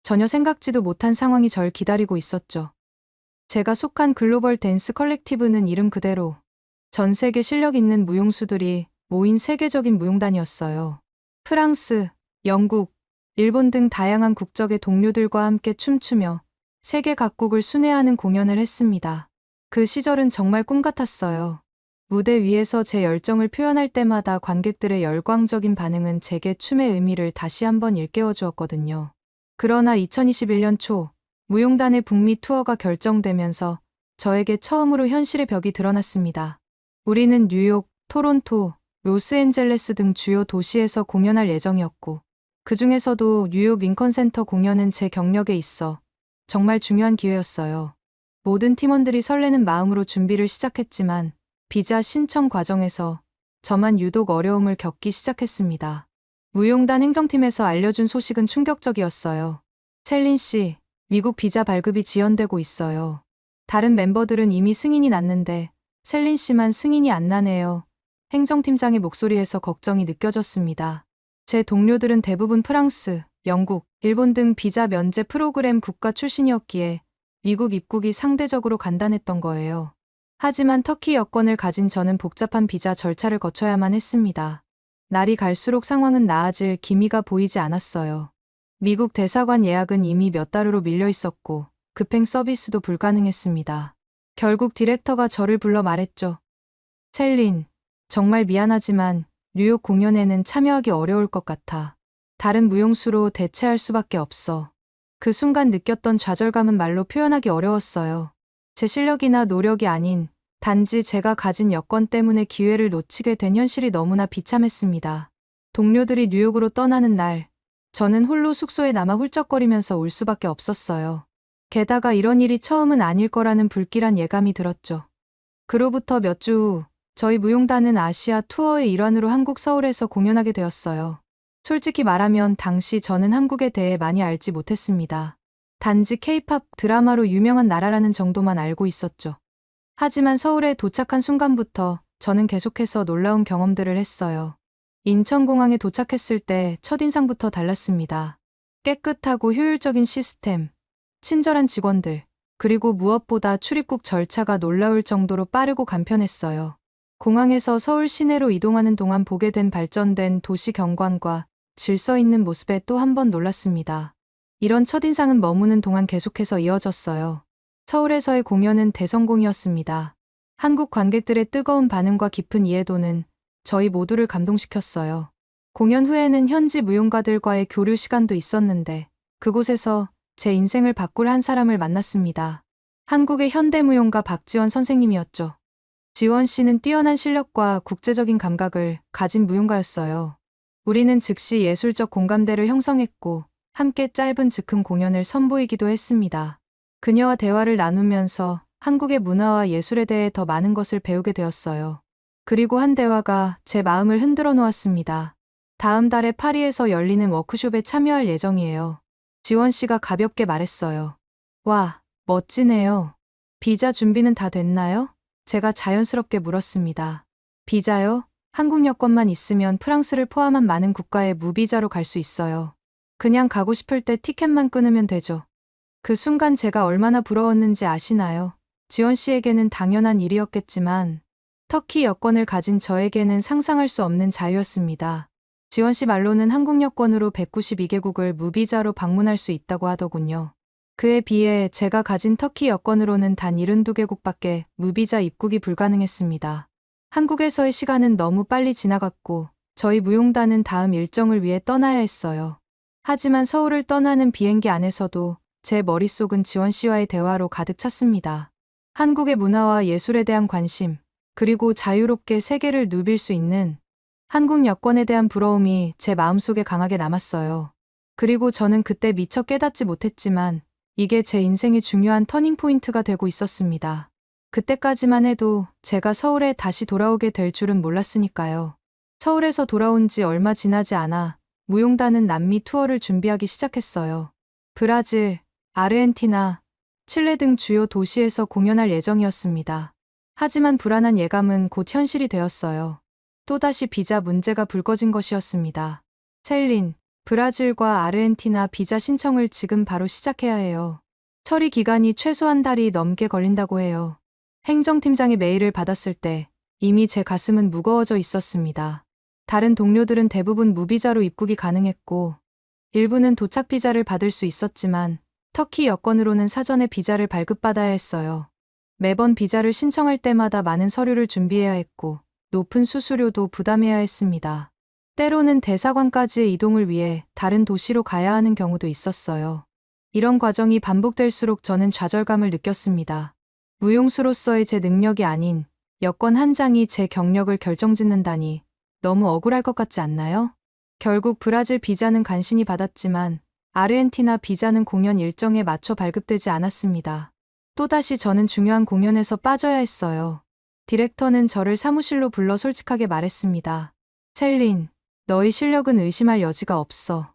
전혀 생각지도 못한 상황이 절 기다리고 있었죠. 제가 속한 글로벌 댄스 컬렉티브는 이름 그대로 전 세계 실력 있는 무용수들이 모인 세계적인 무용단이었어요. 프랑스, 영국, 일본 등 다양한 국적의 동료들과 함께 춤추며 세계 각국을 순회하는 공연을 했습니다. 그 시절은 정말 꿈 같았어요. 무대 위에서 제 열정을 표현할 때마다 관객들의 열광적인 반응은 제게 춤의 의미를 다시 한번 일깨워 주었거든요. 그러나 2021년 초 무용단의 북미 투어가 결정되면서 저에게 처음으로 현실의 벽이 드러났습니다. 우리는 뉴욕, 토론토, 로스앤젤레스 등 주요 도시에서 공연할 예정이었고 그 중에서도 뉴욕 링컨센터 공연은 제 경력에 있어 정말 중요한 기회였어요. 모든 팀원들이 설레는 마음으로 준비를 시작했지만 비자 신청 과정에서 저만 유독 어려움을 겪기 시작했습니다. 무용단 행정팀에서 알려준 소식은 충격적이었어요. 셀린 씨, 미국 비자 발급이 지연되고 있어요. 다른 멤버들은 이미 승인이 났는데 셀린 씨만 승인이 안 나네요. 행정팀장의 목소리에서 걱정이 느껴졌습니다. 제 동료들은 대부분 프랑스, 영국, 일본 등 비자 면제 프로그램 국가 출신이었기에 미국 입국이 상대적으로 간단했던 거예요. 하지만 터키 여권을 가진 저는 복잡한 비자 절차를 거쳐야만 했습니다. 날이 갈수록 상황은 나아질 기미가 보이지 않았어요. 미국 대사관 예약은 이미 몇 달으로 밀려 있었고 급행 서비스도 불가능했습니다. 결국 디렉터가 저를 불러 말했죠. 셀린, 정말 미안하지만 뉴욕 공연에는 참여하기 어려울 것 같아. 다른 무용수로 대체할 수밖에 없어. 그 순간 느꼈던 좌절감은 말로 표현하기 어려웠어요. 제 실력이나 노력이 아닌 단지 제가 가진 여건 때문에 기회를 놓치게 된 현실이 너무나 비참했습니다. 동료들이 뉴욕으로 떠나는 날, 저는 홀로 숙소에 남아 훌쩍거리면서 울 수밖에 없었어요. 게다가 이런 일이 처음은 아닐 거라는 불길한 예감이 들었죠. 그로부터 몇 주 후, 저희 무용단은 아시아 투어의 일환으로 한국 서울에서 공연하게 되었어요. 솔직히 말하면 당시 저는 한국에 대해 많이 알지 못했습니다. 단지 K-팝 드라마로 유명한 나라라는 정도만 알고 있었죠. 하지만 서울에 도착한 순간부터 저는 계속해서 놀라운 경험들을 했어요. 인천공항에 도착했을 때 첫인상부터 달랐습니다. 깨끗하고 효율적인 시스템, 친절한 직원들, 그리고 무엇보다 출입국 절차가 놀라울 정도로 빠르고 간편했어요. 공항에서 서울 시내로 이동하는 동안 보게 된 발전된 도시 경관과 질서 있는 모습에 또 한 번 놀랐습니다. 이런 첫인상은 머무는 동안 계속해서 이어졌어요. 서울에서의 공연은 대성공이었습니다. 한국 관객들의 뜨거운 반응과 깊은 이해도는 저희 모두를 감동시켰어요. 공연 후에는 현지 무용가들과의 교류 시간도 있었는데 그곳에서 제 인생을 바꿀 한 사람을 만났습니다. 한국의 현대무용가 박지원 선생님이었죠. 지원 씨는 뛰어난 실력과 국제적인 감각을 가진 무용가였어요. 우리는 즉시 예술적 공감대를 형성했고 함께 짧은 즉흥 공연을 선보이기도 했습니다. 그녀와 대화를 나누면서 한국의 문화와 예술에 대해 더 많은 것을 배우게 되었어요. 그리고 한 대화가 제 마음을 흔들어 놓았습니다. 다음 달에 파리에서 열리는 워크숍에 참여할 예정이에요. 지원 씨가 가볍게 말했어요. 와, 멋지네요. 비자 준비는 다 됐나요? 제가 자연스럽게 물었습니다. 비자요? 한국 여권만 있으면 프랑스를 포함한 많은 국가에 무비자로 갈 수 있어요. 그냥 가고 싶을 때 티켓만 끊으면 되죠. 그 순간 제가 얼마나 부러웠는지 아시나요? 지원 씨에게는 당연한 일이었겠지만 터키 여권을 가진 저에게는 상상할 수 없는 자유였습니다. 지원 씨 말로는 한국 여권으로 192개국을 무비자로 방문할 수 있다고 하더군요. 그에 비해 제가 가진 터키 여권으로는 단 72개국밖에 무비자 입국이 불가능했습니다. 한국에서의 시간은 너무 빨리 지나갔고 저희 무용단은 다음 일정을 위해 떠나야 했어요. 하지만 서울을 떠나는 비행기 안에서도 제 머릿속은 지원 씨와의 대화로 가득 찼습니다. 한국의 문화와 예술에 대한 관심, 그리고 자유롭게 세계를 누빌 수 있는 한국 여권에 대한 부러움이 제 마음속에 강하게 남았어요. 그리고 저는 그때 미처 깨닫지 못했지만 이게 제 인생의 중요한 터닝포인트가 되고 있었습니다. 그때까지만 해도 제가 서울에 다시 돌아오게 될 줄은 몰랐으니까요. 서울에서 돌아온 지 얼마 지나지 않아 무용단은 남미 투어를 준비하기 시작했어요. 브라질, 아르헨티나, 칠레 등 주요 도시에서 공연할 예정이었습니다. 하지만 불안한 예감은 곧 현실이 되었어요. 또다시 비자 문제가 불거진 것이었습니다. 셀린, 브라질과 아르헨티나 비자 신청을 지금 바로 시작해야 해요. 처리 기간이 최소 한 달이 넘게 걸린다고 해요. 행정팀장의 메일을 받았을 때 이미 제 가슴은 무거워져 있었습니다. 다른 동료들은 대부분 무비자로 입국이 가능했고 일부는 도착 비자를 받을 수 있었지만 터키 여권으로는 사전에 비자를 발급받아야 했어요. 매번 비자를 신청할 때마다 많은 서류를 준비해야 했고 높은 수수료도 부담해야 했습니다. 때로는 대사관까지의 이동을 위해 다른 도시로 가야 하는 경우도 있었어요. 이런 과정이 반복될수록 저는 좌절감을 느꼈습니다. 무용수로서의 제 능력이 아닌 여권 한 장이 제 경력을 결정짓는다니 너무 억울할 것 같지 않나요? 결국 브라질 비자는 간신히 받았지만 아르헨티나 비자는 공연 일정에 맞춰 발급되지 않았습니다. 또다시 저는 중요한 공연에서 빠져야 했어요. 디렉터는 저를 사무실로 불러 솔직하게 말했습니다. 셀린, 너의 실력은 의심할 여지가 없어.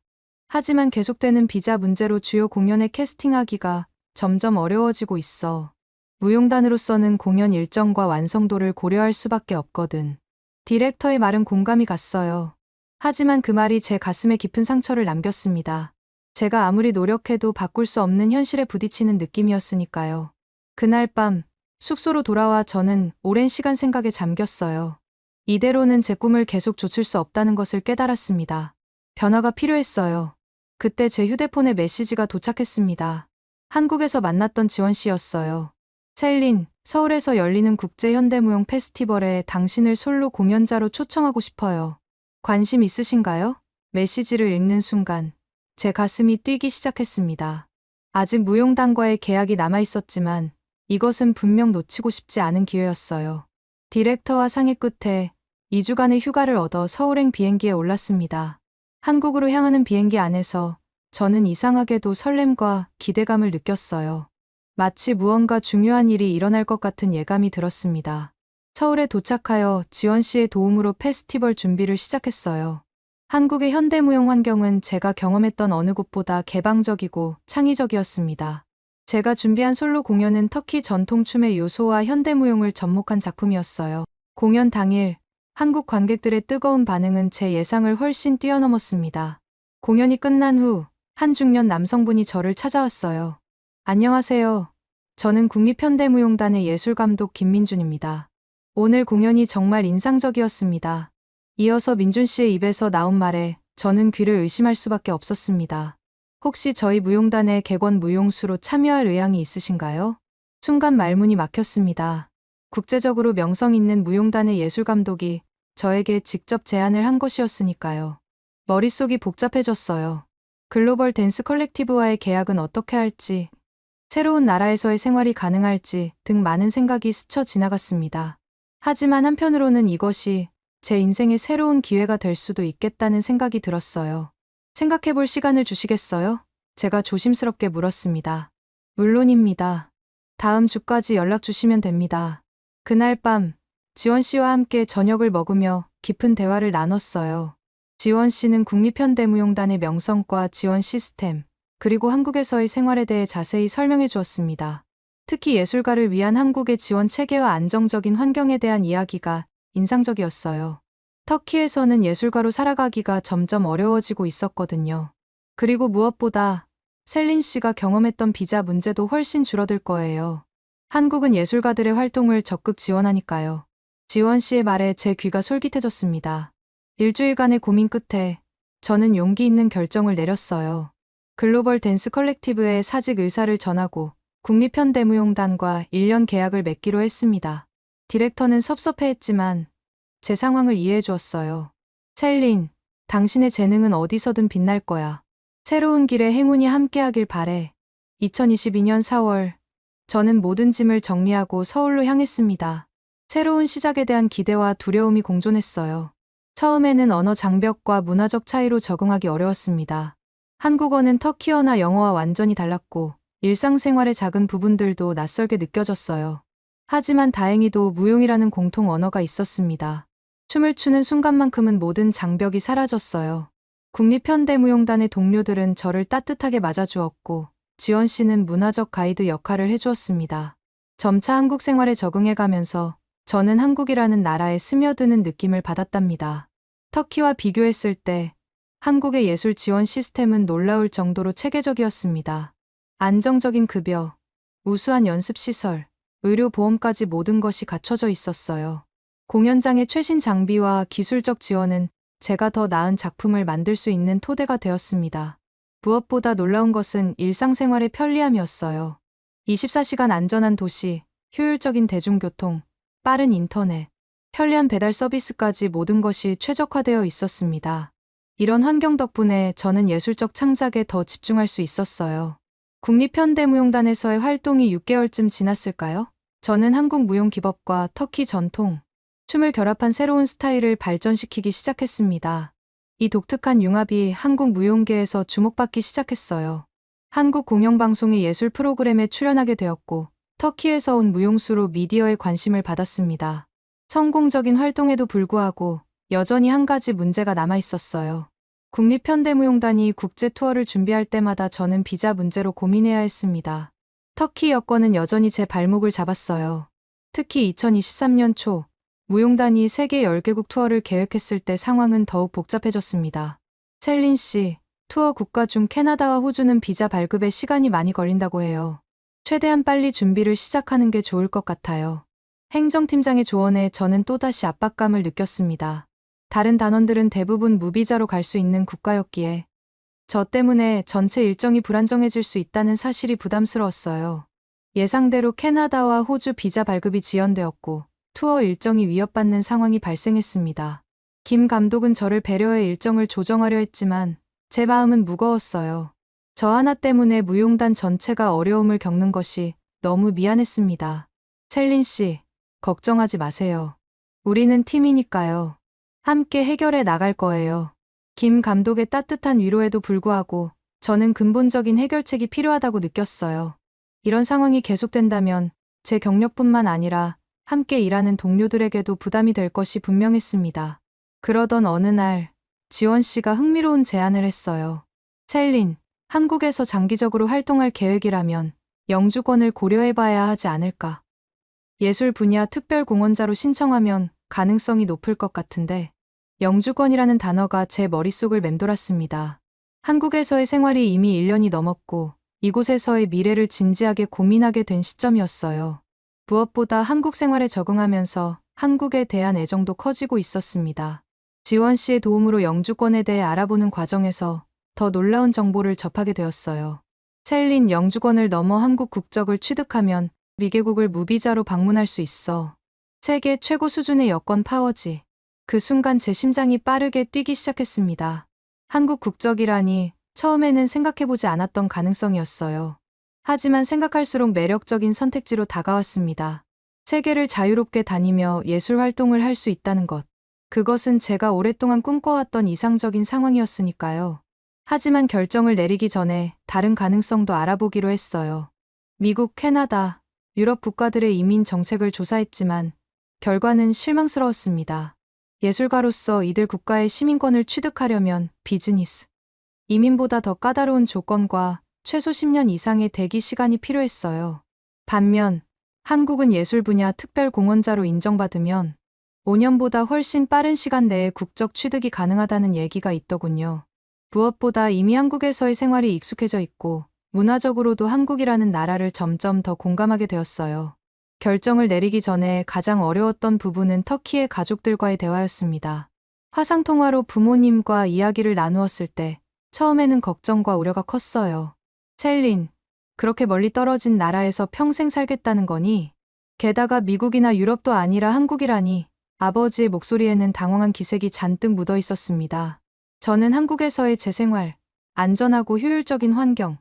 하지만 계속되는 비자 문제로 주요 공연에 캐스팅하기가 점점 어려워지고 있어. 무용단으로서는 공연 일정과 완성도를 고려할 수밖에 없거든. 디렉터의 말은 공감이 갔어요. 하지만 그 말이 제 가슴에 깊은 상처를 남겼습니다. 제가 아무리 노력해도 바꿀 수 없는 현실에 부딪히는 느낌이었으니까요. 그날 밤 숙소로 돌아와 저는 오랜 시간 생각에 잠겼어요. 이대로는 제 꿈을 계속 좇을 수 없다는 것을 깨달았습니다. 변화가 필요했어요. 그때 제 휴대폰에 메시지가 도착했습니다. 한국에서 만났던 지원 씨였어요. 셀린, 서울에서 열리는 국제현대무용 페스티벌에 당신을 솔로 공연자로 초청하고 싶어요. 관심 있으신가요? 메시지를 읽는 순간 제 가슴이 뛰기 시작했습니다. 아직 무용단과의 계약이 남아 있었지만 이것은 분명 놓치고 싶지 않은 기회였어요. 디렉터와 상의 끝에 2주간의 휴가를 얻어 서울행 비행기에 올랐습니다. 한국으로 향하는 비행기 안에서 저는 이상하게도 설렘과 기대감을 느꼈어요. 마치 무언가 중요한 일이 일어날 것 같은 예감이 들었습니다. 서울에 도착하여 지원 씨의 도움으로 페스티벌 준비를 시작했어요. 한국의 현대무용 환경은 제가 경험했던 어느 곳보다 개방적이고 창의적이었습니다. 제가 준비한 솔로 공연은 터키 전통춤의 요소와 현대무용을 접목한 작품이었어요. 공연 당일, 한국 관객들의 뜨거운 반응은 제 예상을 훨씬 뛰어넘었습니다. 공연이 끝난 후, 한 중년 남성분이 저를 찾아왔어요. 안녕하세요. 저는 국립현대무용단의 예술감독 김민준입니다. 오늘 공연이 정말 인상적이었습니다. 이어서 민준 씨의 입에서 나온 말에 저는 귀를 의심할 수밖에 없었습니다. 혹시 저희 무용단의 객원 무용수로 참여할 의향이 있으신가요? 순간 말문이 막혔습니다. 국제적으로 명성 있는 무용단의 예술감독이 저에게 직접 제안을 한 것이었으니까요. 머릿속이 복잡해졌어요. 글로벌 댄스 컬렉티브와의 계약은 어떻게 할지, 새로운 나라에서의 생활이 가능할지 등 많은 생각이 스쳐 지나갔습니다. 하지만 한편으로는 이것이 제 인생의 새로운 기회가 될 수도 있겠다는 생각이 들었어요. 생각해볼 시간을 주시겠어요? 제가 조심스럽게 물었습니다. 물론입니다. 다음 주까지 연락 주시면 됩니다. 그날 밤, 지원 씨와 함께 저녁을 먹으며 깊은 대화를 나눴어요. 지원 씨는 국립현대무용단의 명성과 지원 시스템, 그리고 한국에서의 생활에 대해 자세히 설명해 주었습니다. 특히 예술가를 위한 한국의 지원 체계와 안정적인 환경에 대한 이야기가 인상적이었어요. 터키에서는 예술가로 살아가기가 점점 어려워지고 있었거든요. 그리고 무엇보다 셀린 씨가 경험했던 비자 문제도 훨씬 줄어들 거예요. 한국은 예술가들의 활동을 적극 지원하니까요. 지원 씨의 말에 제 귀가 솔깃해졌습니다. 일주일간의 고민 끝에 저는 용기 있는 결정을 내렸어요. 글로벌 댄스 컬렉티브에 사직 의사를 전하고 국립현대무용단과 1년 계약을 맺기로 했습니다. 디렉터는 섭섭해했지만 제 상황을 이해해 주었어요. 셀린, 당신의 재능은 어디서든 빛날 거야. 새로운 길에 행운이 함께하길 바래. 2022년 4월, 저는 모든 짐을 정리하고 서울로 향했습니다. 새로운 시작에 대한 기대와 두려움이 공존했어요. 처음에는 언어 장벽과 문화적 차이로 적응하기 어려웠습니다. 한국어는 터키어나 영어와 완전히 달랐고 일상생활의 작은 부분들도 낯설게 느껴졌어요. 하지만 다행히도 무용이라는 공통 언어가 있었습니다. 춤을 추는 순간만큼은 모든 장벽이 사라졌어요. 국립현대무용단의 동료들은 저를 따뜻하게 맞아주었고 지원 씨는 문화적 가이드 역할을 해주었습니다. 점차 한국 생활에 적응해가면서 저는 한국이라는 나라에 스며드는 느낌을 받았답니다. 터키와 비교했을 때 한국의 예술 지원 시스템은 놀라울 정도로 체계적이었습니다. 안정적인 급여, 우수한 연습시설, 의료보험까지 모든 것이 갖춰져 있었어요. 공연장의 최신 장비와 기술적 지원은 제가 더 나은 작품을 만들 수 있는 토대가 되었습니다. 무엇보다 놀라운 것은 일상생활의 편리함이었어요. 24시간 안전한 도시, 효율적인 대중교통, 빠른 인터넷, 편리한 배달 서비스까지 모든 것이 최적화되어 있었습니다. 이런 환경 덕분에 저는 예술적 창작에 더 집중할 수 있었어요. 국립현대무용단에서의 활동이 6개월쯤 지났을까요? 저는 한국 무용 기법과 터키 전통, 춤을 결합한 새로운 스타일을 발전시키기 시작했습니다. 이 독특한 융합이 한국 무용계에서 주목받기 시작했어요. 한국 공영방송의 예술 프로그램에 출연하게 되었고, 터키에서 온 무용수로 미디어에 관심을 받았습니다. 성공적인 활동에도 불구하고 여전히 한 가지 문제가 남아 있었어요. 국립현대무용단이 국제 투어를 준비할 때마다 저는 비자 문제로 고민해야 했습니다. 터키 여권은 여전히 제 발목을 잡았어요. 특히 2023년 초, 무용단이 세계 10개국 투어를 계획했을 때 상황은 더욱 복잡해졌습니다. 셀린 씨, 투어 국가 중 캐나다와 호주는 비자 발급에 시간이 많이 걸린다고 해요. 최대한 빨리 준비를 시작하는 게 좋을 것 같아요. 행정팀장의 조언에 저는 또다시 압박감을 느꼈습니다. 다른 단원들은 대부분 무비자로 갈 수 있는 국가였기에 저 때문에 전체 일정이 불안정해질 수 있다는 사실이 부담스러웠어요. 예상대로 캐나다와 호주 비자 발급이 지연되었고 투어 일정이 위협받는 상황이 발생했습니다. 김 감독은 저를 배려해 일정을 조정하려 했지만 제 마음은 무거웠어요. 저 하나 때문에 무용단 전체가 어려움을 겪는 것이 너무 미안했습니다. 셀린 씨, 걱정하지 마세요. 우리는 팀이니까요. 함께 해결해 나갈 거예요. 김 감독의 따뜻한 위로에도 불구하고 저는 근본적인 해결책이 필요하다고 느꼈어요. 이런 상황이 계속된다면 제 경력뿐만 아니라 함께 일하는 동료들에게도 부담이 될 것이 분명했습니다. 그러던 어느 날 지원 씨가 흥미로운 제안을 했어요. 셀린, 한국에서 장기적으로 활동할 계획이라면 영주권을 고려해봐야 하지 않을까. 예술 분야 특별공헌자로 신청하면 가능성이 높을 것 같은데 영주권이라는 단어가 제 머릿속을 맴돌았습니다. 한국에서의 생활이 이미 1년이 넘었고 이곳에서의 미래를 진지하게 고민하게 된 시점이었어요. 무엇보다 한국 생활에 적응하면서 한국에 대한 애정도 커지고 있었습니다. 지원 씨의 도움으로 영주권에 대해 알아보는 과정에서 더 놀라운 정보를 접하게 되었어요. 셀린, 영주권을 넘어 한국 국적을 취득하면 미개국을 무비자로 방문할 수 있어. 세계 최고 수준의 여권 파워지. 그 순간 제 심장이 빠르게 뛰기 시작했습니다. 한국 국적이라니 처음에는 생각해보지 않았던 가능성이었어요. 하지만 생각할수록 매력적인 선택지로 다가왔습니다. 세계를 자유롭게 다니며 예술 활동을 할 수 있다는 것. 그것은 제가 오랫동안 꿈꿔왔던 이상적인 상황이었으니까요. 하지만 결정을 내리기 전에 다른 가능성도 알아보기로 했어요. 미국, 캐나다, 유럽 국가들의 이민 정책을 조사했지만 결과는 실망스러웠습니다. 예술가로서 이들 국가의 시민권을 취득하려면 비즈니스, 이민보다 더 까다로운 조건과 최소 10년 이상의 대기 시간이 필요했어요. 반면 한국은 예술 분야 특별공헌자로 인정받으면 5년보다 훨씬 빠른 시간 내에 국적 취득이 가능하다는 얘기가 있더군요. 무엇보다 이미 한국에서의 생활이 익숙해져 있고 문화적으로도 한국이라는 나라를 점점 더 공감하게 되었어요. 결정을 내리기 전에 가장 어려웠던 부분은 터키의 가족들과의 대화였습니다. 화상통화로 부모님과 이야기를 나누었을 때 처음에는 걱정과 우려가 컸어요. 셀린, 그렇게 멀리 떨어진 나라에서 평생 살겠다는 거니? 게다가 미국이나 유럽도 아니라 한국이라니. 아버지의 목소리에는 당황한 기색이 잔뜩 묻어 있었습니다. 저는 한국에서의 제 생활, 안전하고 효율적인 환경,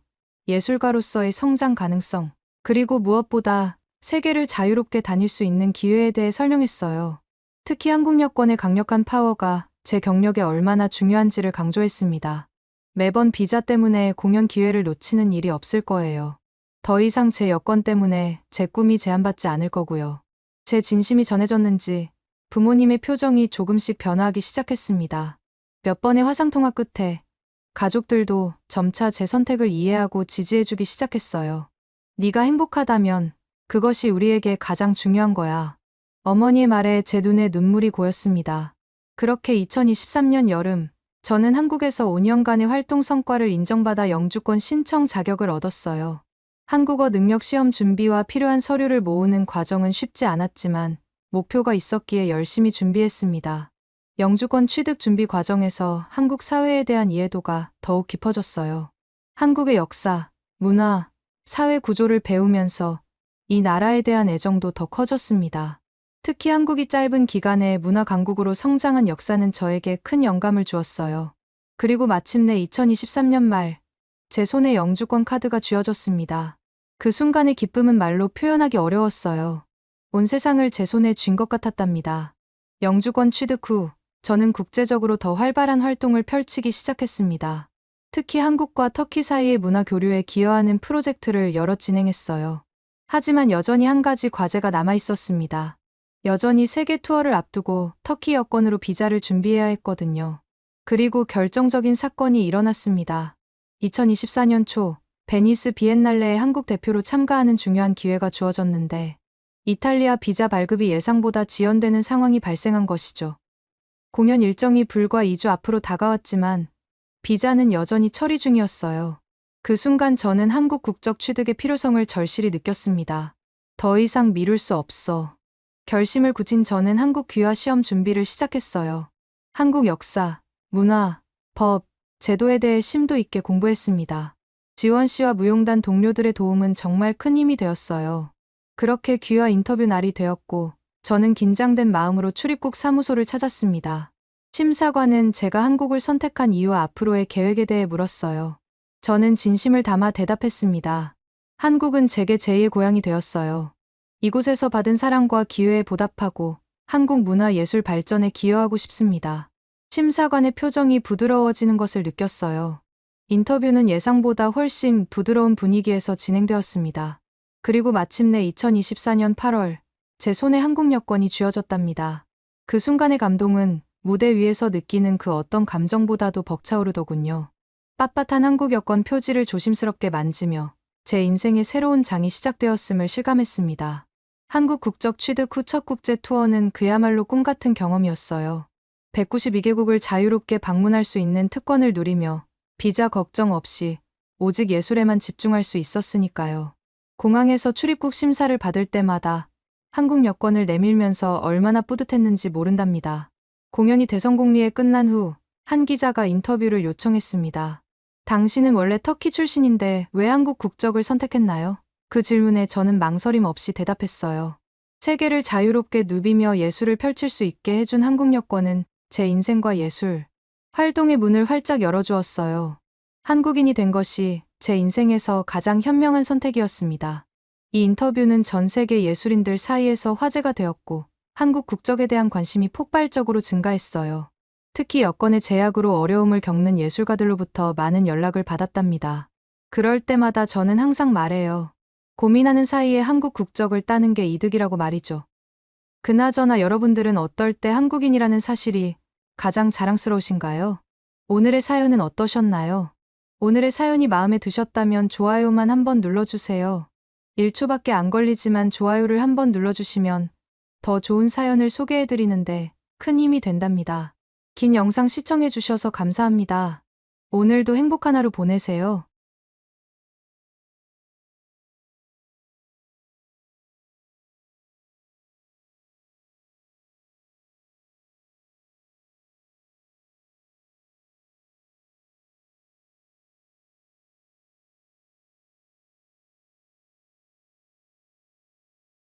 예술가로서의 성장 가능성, 그리고 무엇보다 세계를 자유롭게 다닐 수 있는 기회에 대해 설명했어요. 특히 한국 여권의 강력한 파워가 제 경력에 얼마나 중요한지를 강조했습니다. 매번 비자 때문에 공연 기회를 놓치는 일이 없을 거예요. 더 이상 제 여권 때문에 제 꿈이 제한받지 않을 거고요. 제 진심이 전해졌는지 부모님의 표정이 조금씩 변화하기 시작했습니다. 몇 번의 화상통화 끝에 가족들도 점차 제 선택을 이해하고 지지해주기 시작했어요. 네가 행복하다면 그것이 우리에게 가장 중요한 거야. 어머니의 말에 제 눈에 눈물이 고였습니다. 그렇게 2023년 여름, 저는 한국에서 5년간의 활동 성과를 인정받아 영주권 신청 자격을 얻었어요. 한국어 능력 시험 준비와 필요한 서류를 모으는 과정은 쉽지 않았지만 목표가 있었기에 열심히 준비했습니다. 영주권 취득 준비 과정에서 한국 사회에 대한 이해도가 더욱 깊어졌어요. 한국의 역사, 문화, 사회 구조를 배우면서 이 나라에 대한 애정도 더 커졌습니다. 특히 한국이 짧은 기간에 문화 강국으로 성장한 역사는 저에게 큰 영감을 주었어요. 그리고 마침내 2023년 말, 제 손에 영주권 카드가 쥐어졌습니다. 그 순간의 기쁨은 말로 표현하기 어려웠어요. 온 세상을 제 손에 쥔 것 같았답니다. 영주권 취득 후, 저는 국제적으로 더 활발한 활동을 펼치기 시작했습니다. 특히 한국과 터키 사이의 문화 교류에 기여하는 프로젝트를 여러 진행했어요. 하지만 여전히 한 가지 과제가 남아 있었습니다. 여전히 세계 투어를 앞두고 터키 여권으로 비자를 준비해야 했거든요. 그리고 결정적인 사건이 일어났습니다. 2024년 초 베니스 비엔날레에 한국 대표로 참가하는 중요한 기회가 주어졌는데 이탈리아 비자 발급이 예상보다 지연되는 상황이 발생한 것이죠. 공연 일정이 불과 2주 앞으로 다가왔지만 비자는 여전히 처리 중이었어요. 그 순간 저는 한국 국적 취득의 필요성을 절실히 느꼈습니다. 더 이상 미룰 수 없어. 결심을 굳힌 저는 한국 귀화 시험 준비를 시작했어요. 한국 역사, 문화, 법, 제도에 대해 심도 있게 공부했습니다. 지원 씨와 무용단 동료들의 도움은 정말 큰 힘이 되었어요. 그렇게 귀화 인터뷰 날이 되었고 저는 긴장된 마음으로 출입국 사무소를 찾았습니다. 심사관은 제가 한국을 선택한 이유와 앞으로의 계획에 대해 물었어요. 저는 진심을 담아 대답했습니다. 한국은 제게 제2의 고향이 되었어요. 이곳에서 받은 사랑과 기회에 보답하고 한국 문화 예술 발전에 기여하고 싶습니다. 심사관의 표정이 부드러워지는 것을 느꼈어요. 인터뷰는 예상보다 훨씬 부드러운 분위기에서 진행되었습니다. 그리고 마침내 2024년 8월, 제 손에 한국 여권이 쥐어졌답니다. 그 순간의 감동은 무대 위에서 느끼는 그 어떤 감정보다도 벅차오르더군요. 빳빳한 한국 여권 표지를 조심스럽게 만지며 제 인생의 새로운 장이 시작되었음을 실감했습니다. 한국 국적 취득 후 첫 국제 투어는 그야말로 꿈 같은 경험이었어요. 192개국을 자유롭게 방문할 수 있는 특권을 누리며 비자 걱정 없이 오직 예술에만 집중할 수 있었으니까요. 공항에서 출입국 심사를 받을 때마다 한국 여권을 내밀면서 얼마나 뿌듯했는지 모른답니다. 공연이 대성공리에 끝난 후 한 기자가 인터뷰를 요청했습니다. 당신은 원래 터키 출신인데 왜 한국 국적을 선택했나요? 그 질문에 저는 망설임 없이 대답했어요. 세계를 자유롭게 누비며 예술을 펼칠 수 있게 해준 한국 여권은 제 인생과 예술, 활동의 문을 활짝 열어주었어요. 한국인이 된 것이 제 인생에서 가장 현명한 선택이었습니다. 이 인터뷰는 전 세계 예술인들 사이에서 화제가 되었고 한국 국적에 대한 관심이 폭발적으로 증가했어요. 특히 여권의 제약으로 어려움을 겪는 예술가들로부터 많은 연락을 받았답니다. 그럴 때마다 저는 항상 말해요. 고민하는 사이에 한국 국적을 따는 게 이득이라고 말이죠. 그나저나 여러분들은 어떨 때 한국인이라는 사실이 가장 자랑스러우신가요? 오늘의 사연은 어떠셨나요? 오늘의 사연이 마음에 드셨다면 좋아요만 한번 눌러주세요. 1초밖에 안 걸리지만 좋아요를 한번 눌러주시면 더 좋은 사연을 소개해드리는데 큰 힘이 된답니다. 긴 영상 시청해주셔서 감사합니다. 오늘도 행복한 하루 보내세요.